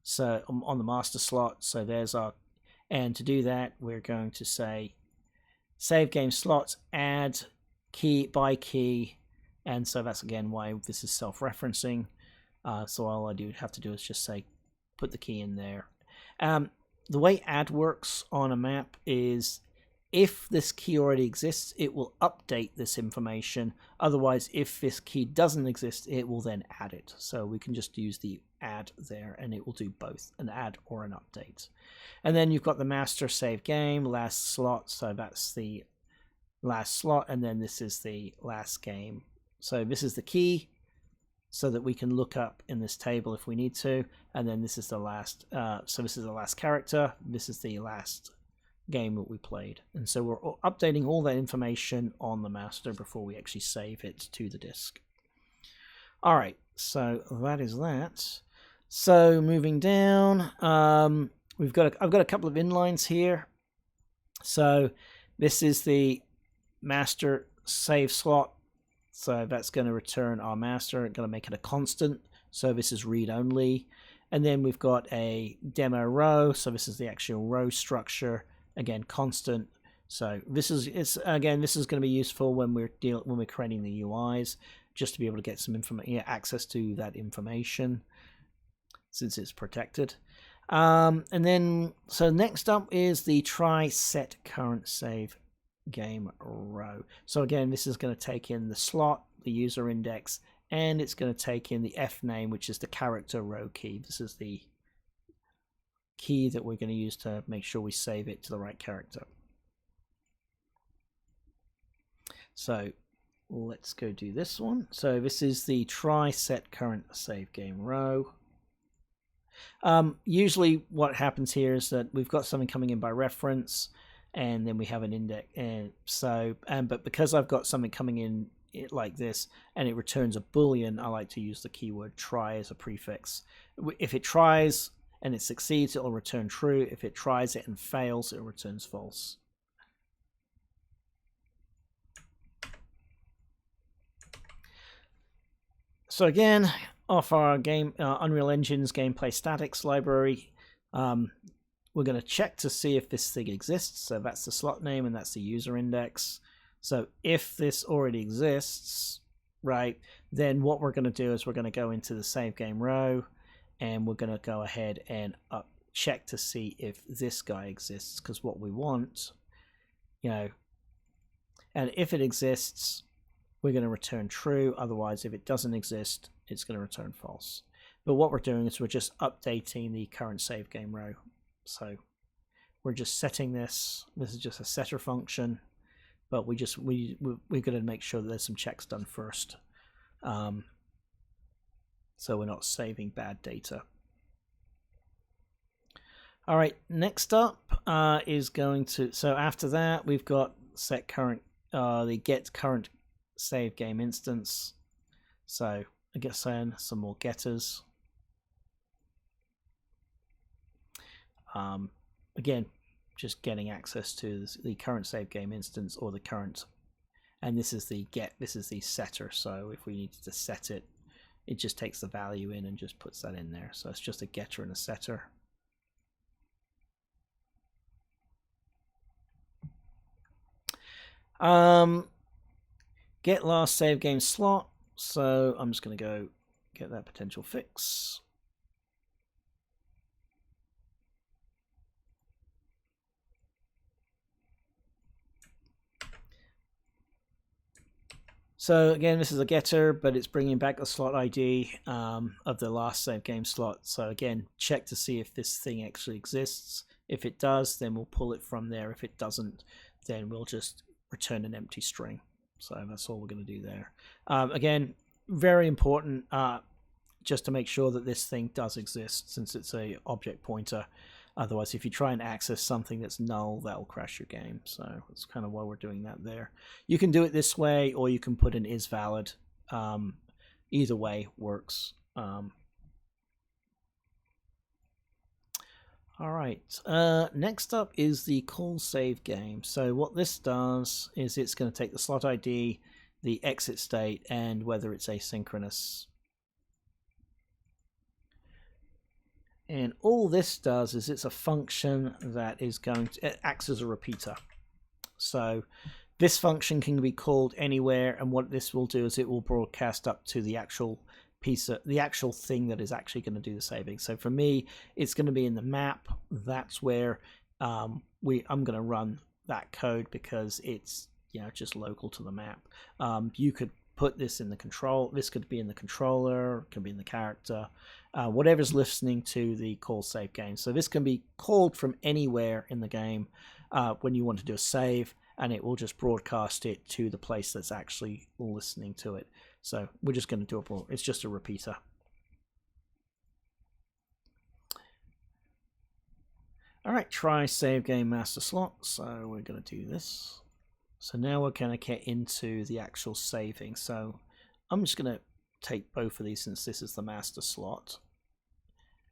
So on the master slot. So there's our, and to do that, we're going to say save game slots, add key by key, and so that's again why this is self-referencing. So all I do have to do is just say put the key in there. The way add works on a map is if this key already exists, it will update this information. Otherwise, if this key doesn't exist, it will then add it. So we can just use the add there, and it will do both, an add or an update. And then you've got the master save game, last slot. So that's the last slot, and then this is the last game. So this is the key, so that we can look up in this table if we need to. And then this is the last, so this is the last character. This is the last game that we played. And so we're updating all that information on the master before we actually save it to the disk. All right, so that is that. So moving down, I've got a couple of inlines here. So this is the master save slot. So that's going to return our master. I'm going to make it a constant. So this is read only. And then we've got a demo row. So this is the actual row structure. Again, constant. So this is going to be useful when we're creating the UIs, just to be able to get some information, access to that information, since it's protected. And then so next up is the try set current save game row. So again, this is going to take in the slot, the user index, and it's going to take in the F name, which is the character row key. This is the key that we're going to use to make sure we save it to the right character. So let's go do this one. So this is the try set current save game row. Usually what happens here is that we've got something coming in by reference, and then we have an index. And so, but because I've got something coming in like this and it returns a boolean, I like to use the keyword try as a prefix. If it tries and it succeeds, it'll return true. If it tries it and fails, it returns false. So again, off our game Unreal Engine's gameplay statics library, we're going to check to see if this thing exists. So that's the slot name and that's the user index. So if this already exists, right, then what we're going to do is we're going to go into the save game row, and we're going to go ahead and check to see if this guy exists, because what we want, and if it exists, we're going to return true. Otherwise, if it doesn't exist, it's going to return false. But what we're doing is we're just updating the current save game row. So we're just setting this. This is just a setter function, but we're going to make sure that there's some checks done first, so we're not saving bad data. All right, next up is going to. So after that, we've got set current, the get current save game instance. So I guess then some more getters. Again, just getting access to the current save game instance or the current, and this is the get. This is the setter. So if we needed to set it, it just takes the value in and just puts that in there. So it's just a getter and a setter. Get last save game slot. So I'm just going to go get that potential fix. So again, this is a getter, but it's bringing back the slot ID of the last save game slot. So again, check to see if this thing actually exists. If it does, then we'll pull it from there. If it doesn't, then we'll just return an empty string. So that's all we're going to do there. Again, very important just to make sure that this thing does exist, since it's a object pointer. Otherwise, if you try and access something that's null, that'll crash your game. So that's kind of why we're doing that there. You can do it this way, or you can put an is valid. Either way works. All right. Next up is the call save game. So what this does is it's going to take the slot ID, the exit state, and whether it's asynchronous. And all this does is it's a function that is going to, it acts as a repeater. So this function can be called anywhere, and what this will do is it will broadcast up to the actual piece of the actual thing that is actually going to do the saving. So for me, it's going to be in the map. That's where I'm going to run that code, because it's just local to the map. You could put this in the control. This could be in the controller, it could be in the character, whatever's listening to the call save game. So this can be called from anywhere in the game when you want to do a save, and it will just broadcast it to the place that's actually listening to it. So we're just going to do it's just a repeater. All right, try save game master slot. So we're going to do this. So now we're going to get into the actual saving. So I'm just going to take both of these since this is the master slot.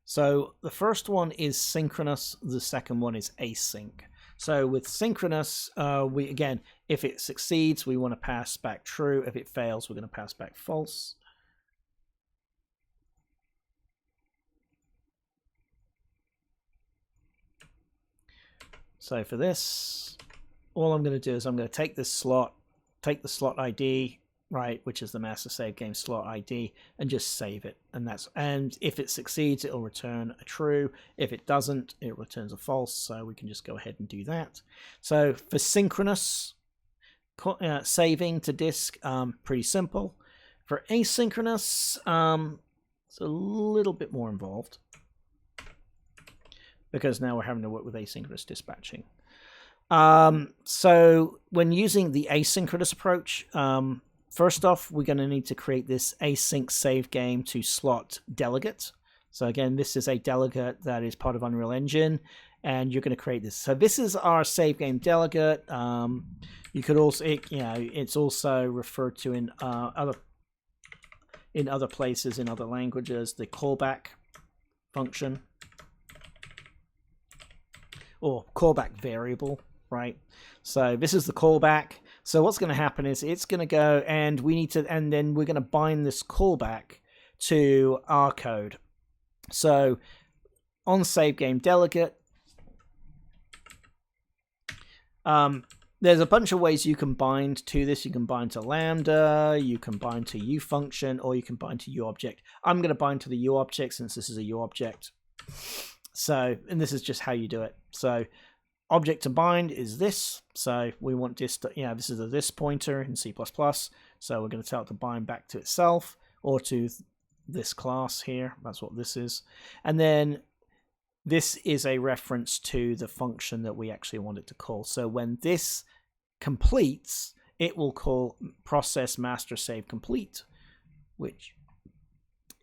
So the first one is synchronous, the second one is async. So with synchronous, again, if it succeeds, we want to pass back true. If it fails, we're going to pass back false. So for this, all I'm going to do is I'm going to take this slot, take the slot ID, right, which is the master save game slot ID, and just save it. And if it succeeds, it'll return a true. If it doesn't, it returns a false. So we can just go ahead and do that. So for synchronous saving to disk, pretty simple. For asynchronous, it's a little bit more involved, because now we're having to work with asynchronous dispatching. So when using the asynchronous approach, first off, we're going to need to create this async save game to slot delegate. So again, this is a delegate that is part of Unreal Engine, and you're going to create this. So this is our save game delegate. You could also, it's also referred to in other places, in other languages, the callback function, or callback variable, right? So this is the callback. So what's going to happen is it's going to go, and then we're going to bind this callback to our code. So on save game delegate, there's a bunch of ways you can bind to this. You can bind to lambda, you can bind to ufunction, or you can bind to uobject. I'm going to bind to the uobject since this is a uobject. So, and this is just how you do it. So object to bind is this. So we want this to, this is a this pointer in C++. So we're going to tell it to bind back to itself or to this class here. That's what this is. And then this is a reference to the function that we actually want it to call. So when this completes, it will call process master save complete, which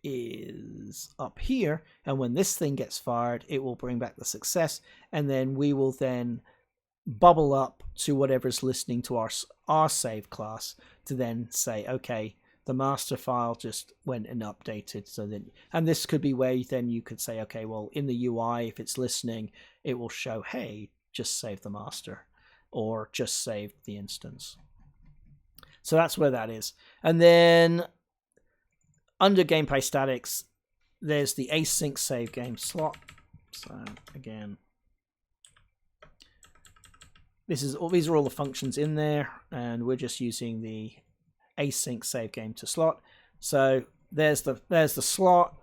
is up here, and when this thing gets fired, it will bring back the success, and then we will then bubble up to whatever's listening to our save class to then say, okay, the master file just went and updated. So then, and this could be where then you could say, okay, well, in the UI, if it's listening, it will show, hey, just save the master, or just save the instance. So that's where that is. And then under gameplay statics, there's the async save game slot. So again, these are all the functions in there, and we're just using the async save game to slot. So there's the slot,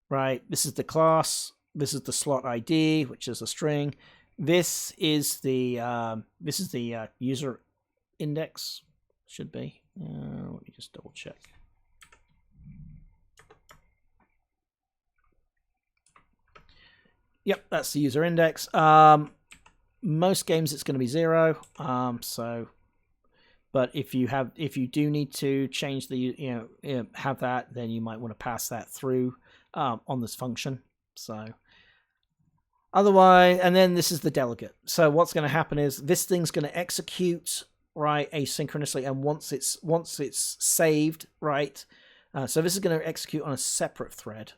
right? This is the class. This is the slot ID, which is a string. This is the user index. Should be. Let me just double check. Yep, that's the user index. Most games it's going to be 0. But if you do need to change the have that, then you might want to pass that through on this function. So otherwise, and then this is the delegate. So what's going to happen is this thing's going to execute right asynchronously, and once it's saved, right. So this is going to execute on a separate thread.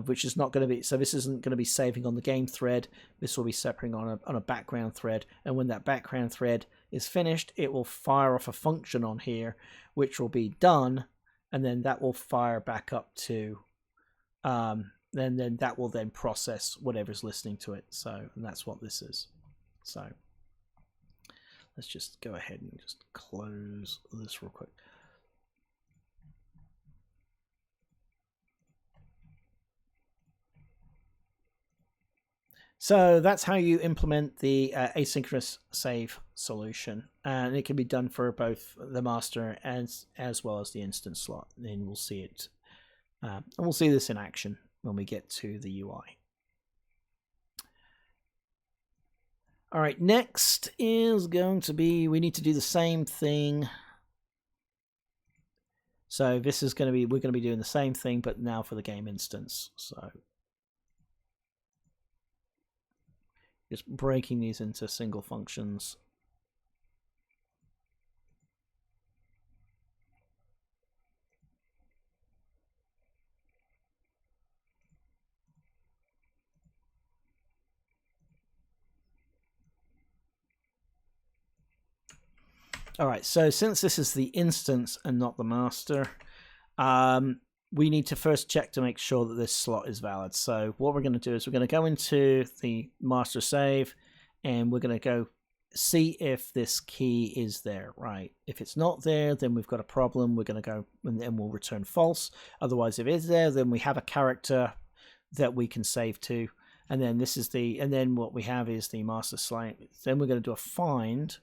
Which is not going to be, so this isn't going to be saving on the game thread. This will be separating on a background thread, and when that background thread is finished, it will fire off a function on here, which will be done, and then that will fire back up to, then that will then process whatever's listening to it. So, and that's what this is. So, let's just go ahead and just close this real quick. So that's how you implement the asynchronous save solution, and it can be done for both the master as well as the instance slot. And we'll see it, and we'll see this in action when we get to the UI. All right, next is going to be, we need to do the same thing. So this is going to be, we're going to be doing the same thing, but now for the game instance. So just breaking these into single functions. All right, so since this is the instance and not the master, we need to first check to make sure that this slot is valid. So what we're going to do is we're going to go into the master save, and we're going to go see if this key is there, right? If it's not there, then we've got a problem. We're going to go and then we'll return false. Otherwise, if it is there, then we have a character that we can save to. And then this is the, and then what we have is the master slave. Then we're going to do a find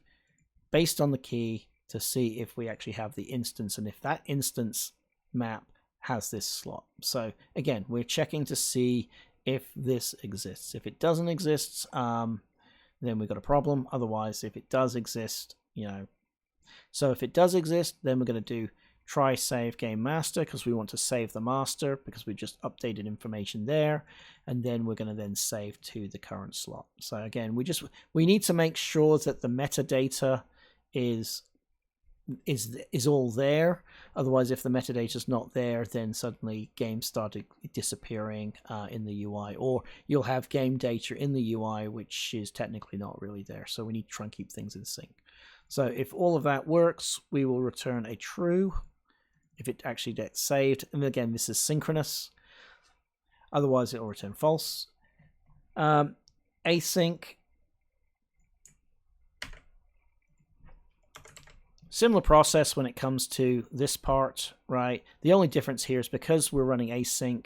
based on the key to see if we actually have the instance, and if that instance map has this slot. So again, we're checking to see if this exists. If it doesn't exist, then we've got a problem. Otherwise, if it does exist, so if it does exist, then we're going to do try save game master, because we want to save the master because we just updated information there, and then we're going to then save to the current slot. So again, we need to make sure that the metadata is all there. Otherwise, if the metadata is not there, then suddenly games started disappearing in the UI, or you'll have game data in the UI which is technically not really there. So we need to try and keep things in sync. So if all of that works, we will return a true if it actually gets saved. And again, this is synchronous. Otherwise, it will return false. Async. Similar process when it comes to this part, right? The only difference here is because we're running async,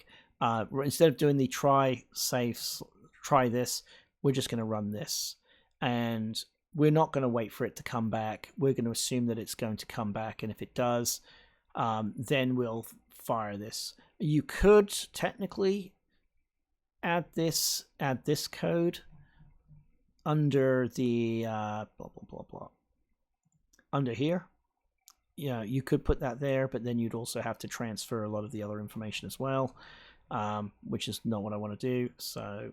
instead of doing the try this, we're just going to run this. And we're not going to wait for it to come back. We're going to assume that it's going to come back. And if it does, then we'll fire this. You could technically add this code under the blah, blah, blah, blah. Under here, you could put that there, but then you'd also have to transfer a lot of the other information as well, which is not what I want to do. So,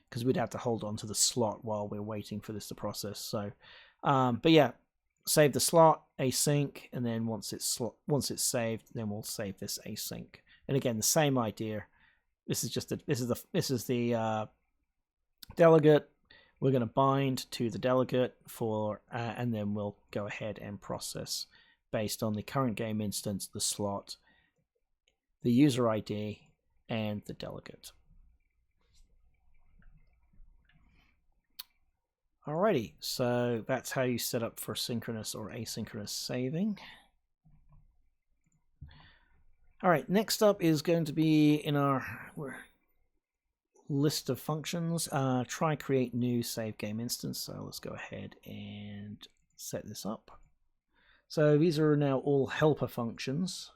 because we'd have to hold on to the slot while we're waiting for this to process. So, but yeah, save the slot async, and then once it's saved, then we'll save this async. And again, the same idea. This is the delegate. We're going to bind to the delegate and then we'll go ahead and process based on the current game instance, the slot, the user ID, and the delegate. Alrighty, so that's how you set up for synchronous or asynchronous saving. Alright, next up is going to be in our list of functions, try create new SaveGame instance. So let's go ahead and set this up. So these are now all helper functions.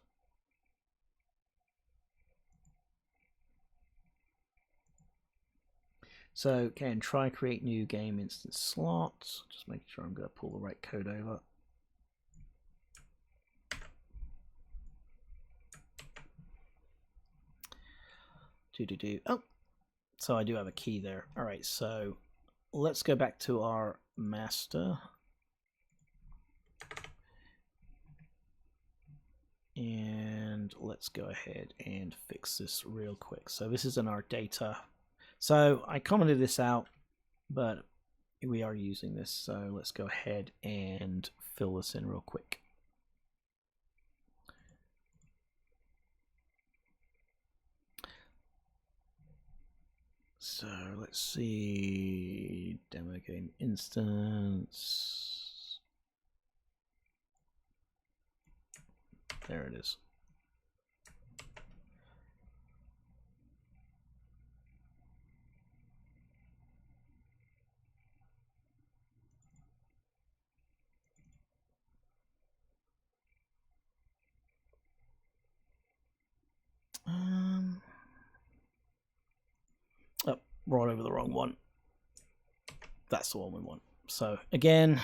So again, try create new game instance slots. Just making sure I'm going to pull the right code over. Oh, so I do have a key there. All right, so let's go back to our master. And let's go ahead and fix this real quick. So this is in our data. So I commented this out, but we are using this. So let's go ahead and fill this in real quick. So let's see, demo game instance. There it is. Oh, brought over the wrong one. That's the one we want. So again,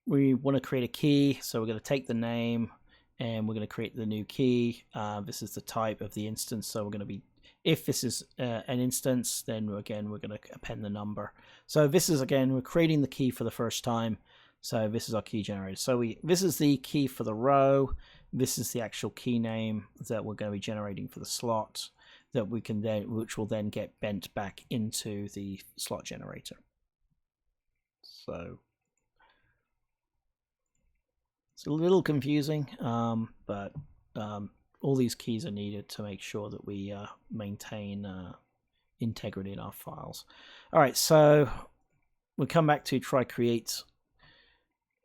we want to create a key. So we're going to take the name and we're going to create the new key. This is the type of the instance. So we're going to be, if this is an instance, then again, we're going to append the number. So this is, again, we're creating the key for the first time. So this is our key generator. So this is the key for the row. This is the actual key name that we're going to be generating for the slot that we can then, which will then get bent back into the slot generator. So it's a little confusing, but all these keys are needed to make sure that we maintain integrity in our files. All right, so we'll come back to try create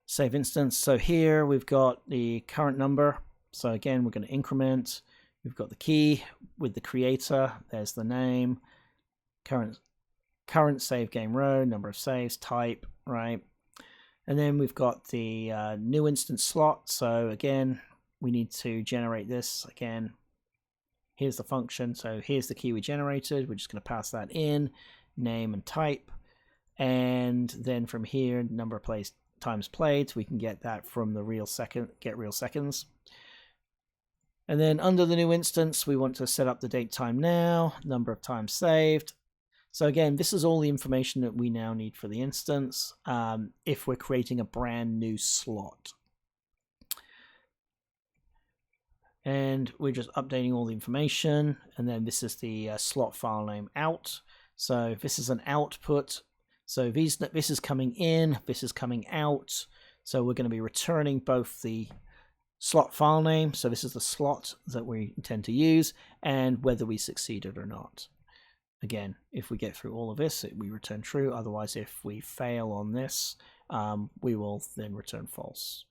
save instance. So here we've got the current number. So again, we're going to increment. We've got the key with the creator. There's the name, current save game row, number of saves, type, right? And then we've got the new instance slot. So again, we need to generate this. Again, here's the function. So here's the key we generated. We're just going to pass that in, name and type. And then from here, number of times played. We can get that from the get real seconds. And then under the new instance, we want to set up the date time now, number of times saved. So again, this is all the information that we now need for the instance if we're creating a brand new slot. And we're just updating all the information. And then this is the slot file name out. So this is an output. So this is coming in, this is coming out. So we're going to be returning both the slot file name, so this is the slot that we intend to use, and whether we succeeded or not. Again, if we get through all of this, we return true. Otherwise, if we fail on this, we will then return false.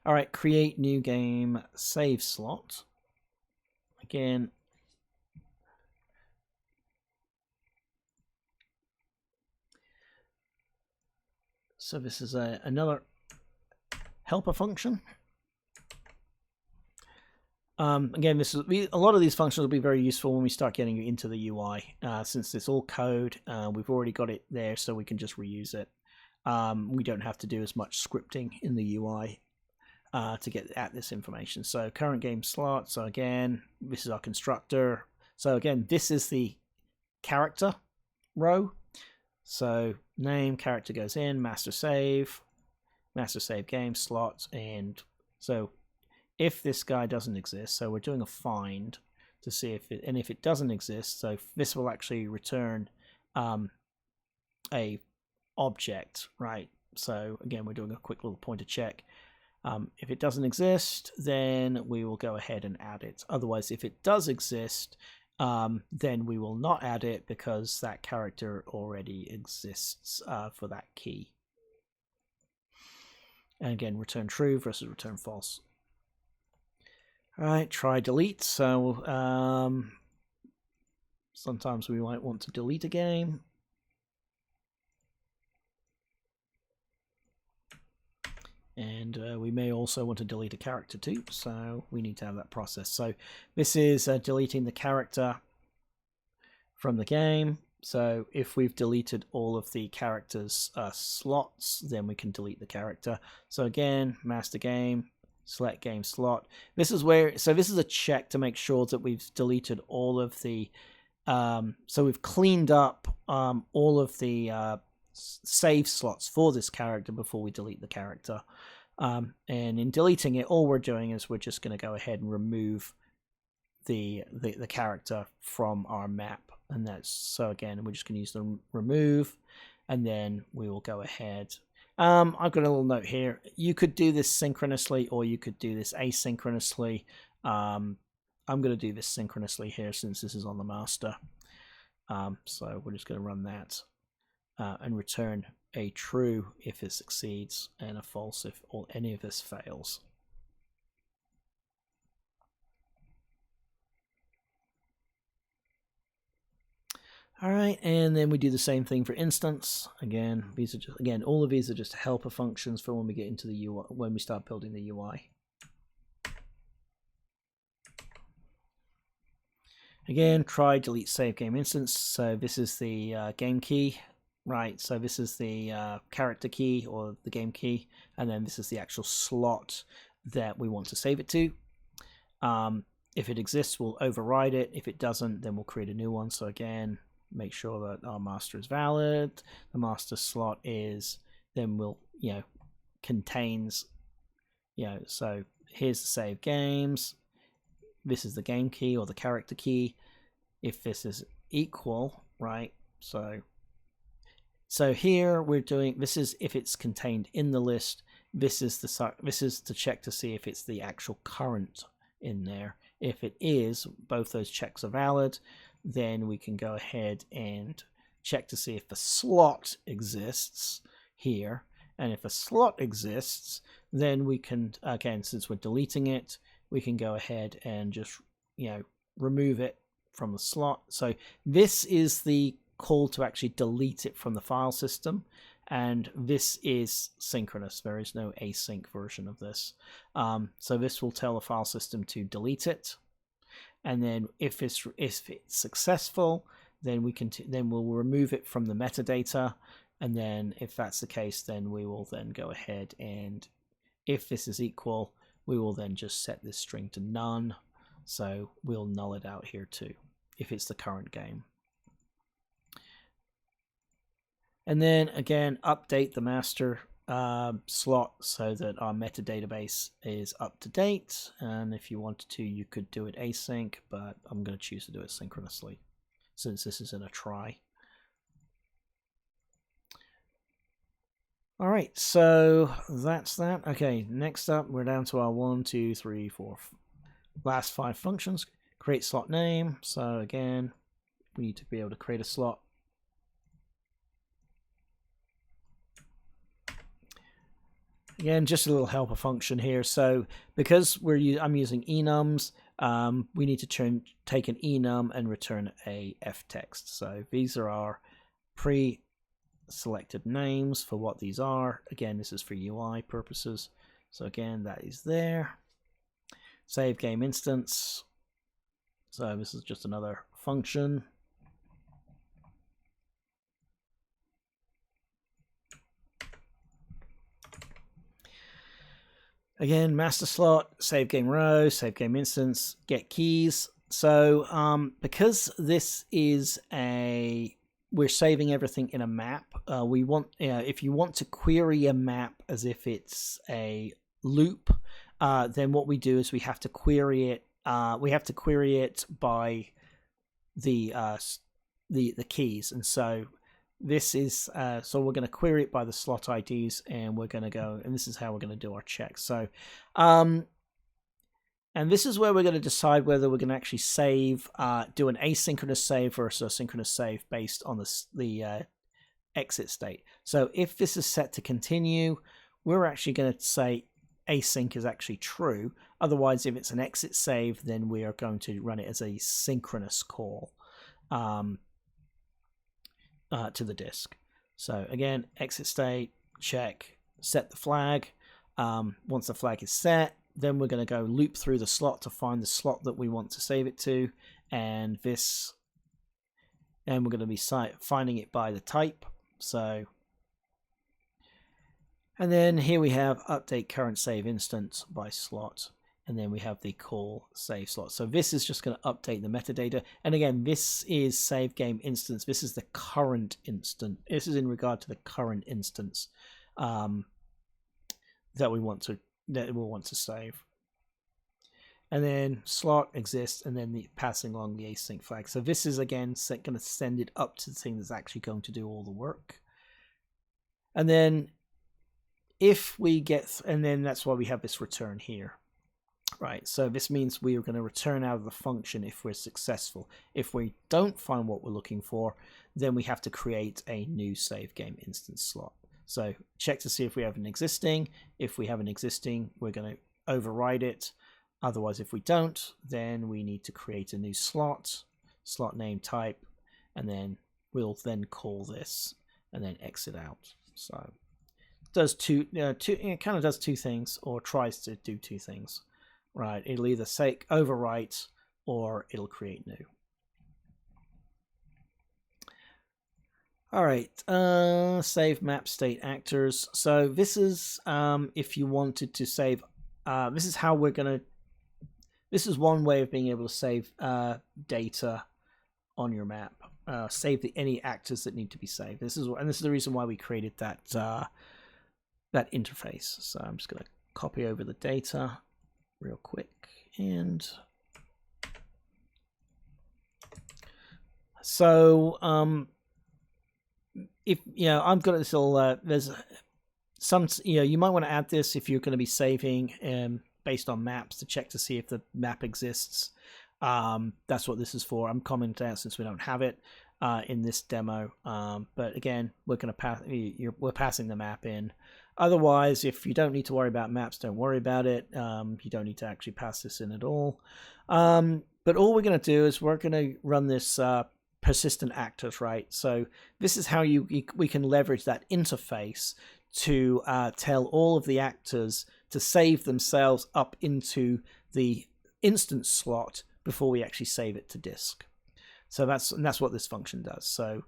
All right, create new game save slot. Again, so this is another helper function. Again, a lot of these functions will be very useful when we start getting into the UI. Since it's all code, we've already got it there, so we can just reuse it. We don't have to do as much scripting in the UI to get at this information. So current game slot. So again, this is our constructor. So again, this is the character row. So name, character goes in, master save game slot, and so if this guy doesn't exist, so we're doing a find to see if it doesn't exist, so this will actually return a object, right? So again, we're doing a quick little pointer check. If it doesn't exist, then we will go ahead and add it. Otherwise, if it does exist, then we will not add it because that character already exists for that key. And again, return true versus return false. All right, try delete. So sometimes we might want to delete a game. And we may also want to delete a character too, so we need to have that process. So this is deleting the character from the game. So if we've deleted all of the character's slots, then we can delete the character. So again, master game, select game slot. This is where, so this is a check to make sure that we've deleted all of the, so we've cleaned up all of the save slots for this character before we delete the character. And in deleting it, all we're doing is we're just going to go ahead and remove the character from our map. And that's, so again, we're just going to use the remove, and then we will go ahead. I've got a little note here. You could do this synchronously or you could do this asynchronously. I'm going to do this synchronously here since this is on the master. So we're just going to run that. And return a true if it succeeds and a false if any of this fails. All right, and then we do the same thing for instance. Again, these are just, again, all of these are just helper functions for when we get into the UI, when we start building the UI. Again, try delete save game instance. So this is the game key. Right, so this is the character key or the game key, and then this is the actual slot that we want to save it to. If it exists, we'll override it. If it doesn't, then we'll create a new one. So again, make sure that our master is valid. The master slot is, then we'll, contains, so here's the save games. This is the game key or the character key. If this is equal, right, so here we're doing, this is if it's contained in the list. This is to check to see if it's the actual current in there. If it is, both those checks are valid, then we can go ahead and check to see if the slot exists here. And if a slot exists, then we can, again, since we're deleting it, we can go ahead and just, remove it from the slot. So this is the call to actually delete it from the file system, and this is synchronous. There is no async version of this. So this will tell the file system to delete it, and then if it's successful, then we'll remove it from the metadata, and then if that's the case, then we will then go ahead and if this is equal, we will then just set this string to none. So we'll null it out here too if it's the current game. And then again, update the master slot so that our metadatabase is up to date. And if you wanted to, you could do it async, but I'm going to choose to do it synchronously since this is in a try. All right, so that's that. Okay, next up, we're down to our 1, 2, 3, 4, last 5 functions. Create slot name. So again, we need to be able to create a slot. Again, just a little helper function here. So because I'm using enums, we need to take an enum and return a ftext. So these are our pre-selected names for what these are. Again, this is for UI purposes. So again, that is there. Save game instance. So this is just another function. Again, master slot, save game row, save game instance, get keys. So because this is we're saving everything in a map. We want, if you want to query a map as if it's a loop, then what we do is we have to query it. We have to query it by the keys, and so this is so we're going to query it by the slot IDs, and we're going to go, and this is how we're going to do our checks. So and And this is where we're going to decide whether we're going to actually save, do an asynchronous save versus a synchronous save based on the exit state. So if this is set to continue, we're actually going to say async is actually true. Otherwise, if it's an exit save, then we are going to run it as a synchronous call to the disk. So again, exit state, check, set the flag. Once the flag is set, then we're going to go loop through the slot to find the slot that we want to save it to, and we're going to be finding it by the type. So, and then here we have update current save instance by slot, and then we have the call save slot. So this is just going to update the metadata, and again, this is SaveGame instance. This is the current instance. This is in regard to the current instance that we'll want to save. And then slot exists, and then passing along the async flag. So this is again going to send it up to the thing that's actually going to do all the work. And then if we get, and then that's why we have this return here, right? So this means we are going to return out of the function if we're successful. If we don't find what we're looking for, then we have to create a new SaveGame instance slot. So check to see if we have an existing. If we have an existing, we're going to override it. Otherwise, if we don't, then we need to create a new slot name type, and then we'll then call this and then exit out. So it does it kind of does two things, or tries to do two things, right? It'll either say overwrite or it'll create new. All right, save map state actors. So this is if you wanted to save. This is how we're gonna. This is one way of being able to save data on your map. Save any actors that need to be saved. This is the reason why we created that that interface. So I'm just gonna copy over the data real quick, and so if I've got this little there's some you might want to add this if you're going to be saving based on maps to check to see if the map exists. That's what this is for. I'm commenting out since we don't have it in this demo, but again, we're going to we're passing the map in. Otherwise, if you don't need to worry about maps, don't worry about it. You don't need to actually pass this in at all. But all we're going to do is we're going to run this persistent actors, right? So this is how we can leverage that interface to tell all of the actors to save themselves up into the instance slot before we actually save it to disk. So that's what this function does. So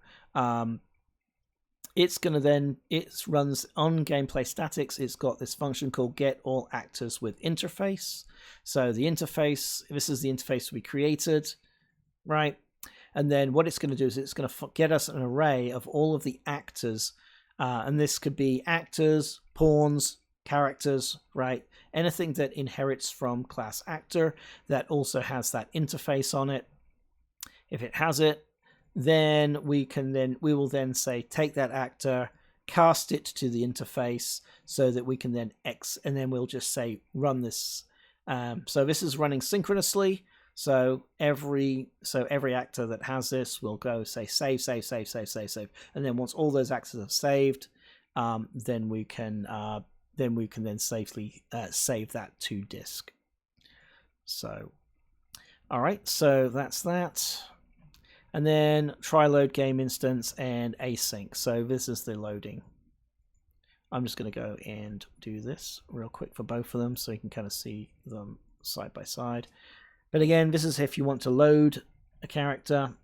it's going to then, it runs on gameplay statics. It's got this function called get all actors with interface. So the interface, this is the interface we created, right? And then what it's going to do is it's going to get us an array of all of the actors. And this could be actors, pawns, characters, right? Anything that inherits from class actor that also has that interface on it. If it has it, then we will then say take that actor, cast it to the interface so that we can then and then we'll just say run this. So this is running synchronously. So every actor that has this will go say save, and then once all those actors have saved, then we can then safely save that to disk. So, all right, so that's that, and then try load game instance and async. So this is the loading. I'm just going to go and do this real quick for both of them so you can kind of see them side by side. But again, this is if you want to load a character.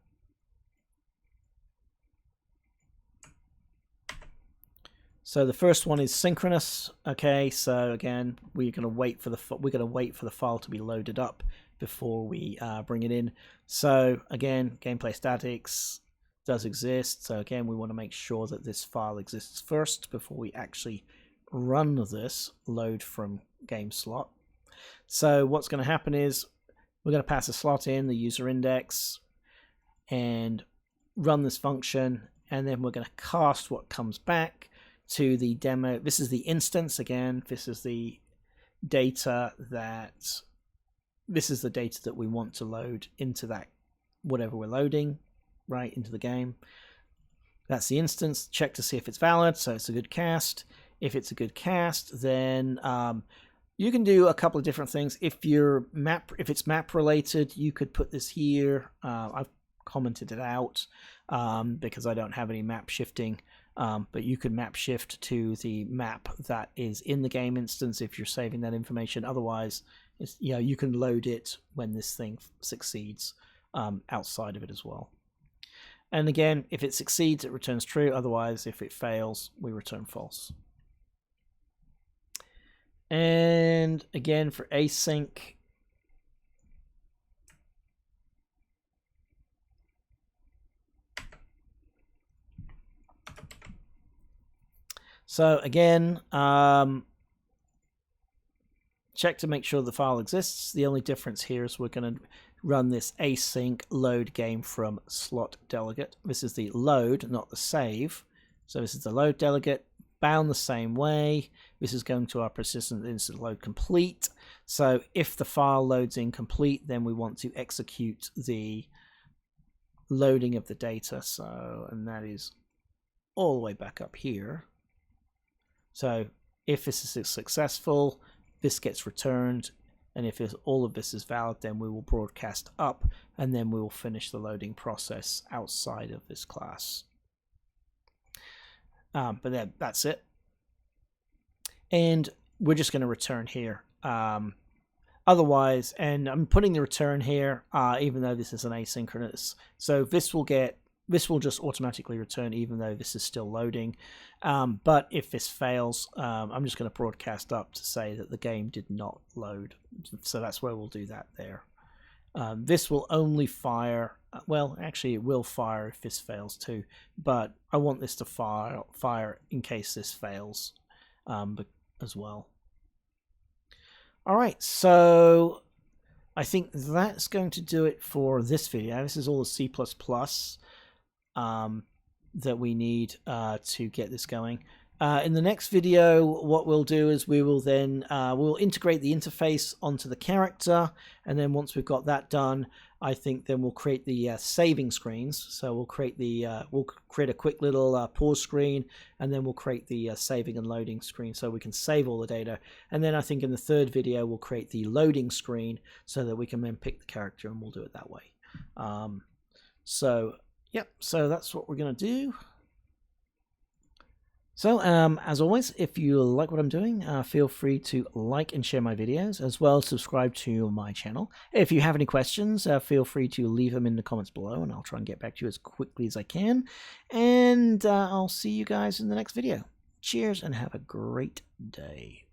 So the first one is synchronous. Okay, so again, we're going to wait for the file to be loaded up before we bring it in. So again, gameplay statics does exist. So again, we want to make sure that this file exists first before we actually run this load from game slot. So what's going to happen is we're going to pass a slot in, the user index, and run this function, and then we're going to cast what comes back to the demo. This is the instance again. This is the data that this is the data that we want to load into that, whatever we're loading, right, into the game. That's the instance. Check to see if it's valid, so it's a good cast. If it's a good cast, then you can do a couple of different things. If it's map related, you could put this here. I've commented it out because I don't have any map shifting, but you could map shift to the map that is in the game instance if you're saving that information. Otherwise, you can load it when this thing succeeds outside of it as well. And again, if it succeeds, it returns true. Otherwise, if it fails, we return false. And again, for async, so again, check to make sure the file exists. The only difference here is we're going to run this async load game from slot delegate. This is the load, not the save. So this is the load delegate, bound the same way. This is going to our persistent instant load complete. So if the file loads incomplete, then we want to execute the loading of the data. So, and that is all the way back up here. So if this is successful, this gets returned. And if all of this is valid, then we will broadcast up, and then we will finish the loading process outside of this class. But then that's it. And we're just going to return here. Otherwise, and I'm putting the return here, even though this is an asynchronous. So this will just automatically return even though this is still loading. But if this fails, I'm just going to broadcast up to say that the game did not load. So that's where we'll do that there. This will only fire, well, actually it will fire if this fails too, but I want this to fire in case this fails as well. All right, so I think that's going to do it for this video. This is all the C++ that we need to get this going. In the next video, what we'll do is we will then we'll integrate the interface onto the character, and then once we've got that done, I think then we'll create the saving screens. So we'll create a quick little pause screen, and then we'll create the saving and loading screen so we can save all the data. And then I think in the third video we'll create the loading screen so that we can then pick the character, and we'll do it that way. Yep, so that's what we're going to do. So, as always, if you like what I'm doing, feel free to like and share my videos, as well as subscribe to my channel. If you have any questions, feel free to leave them in the comments below, and I'll try and get back to you as quickly as I can. And I'll see you guys in the next video. Cheers, and have a great day.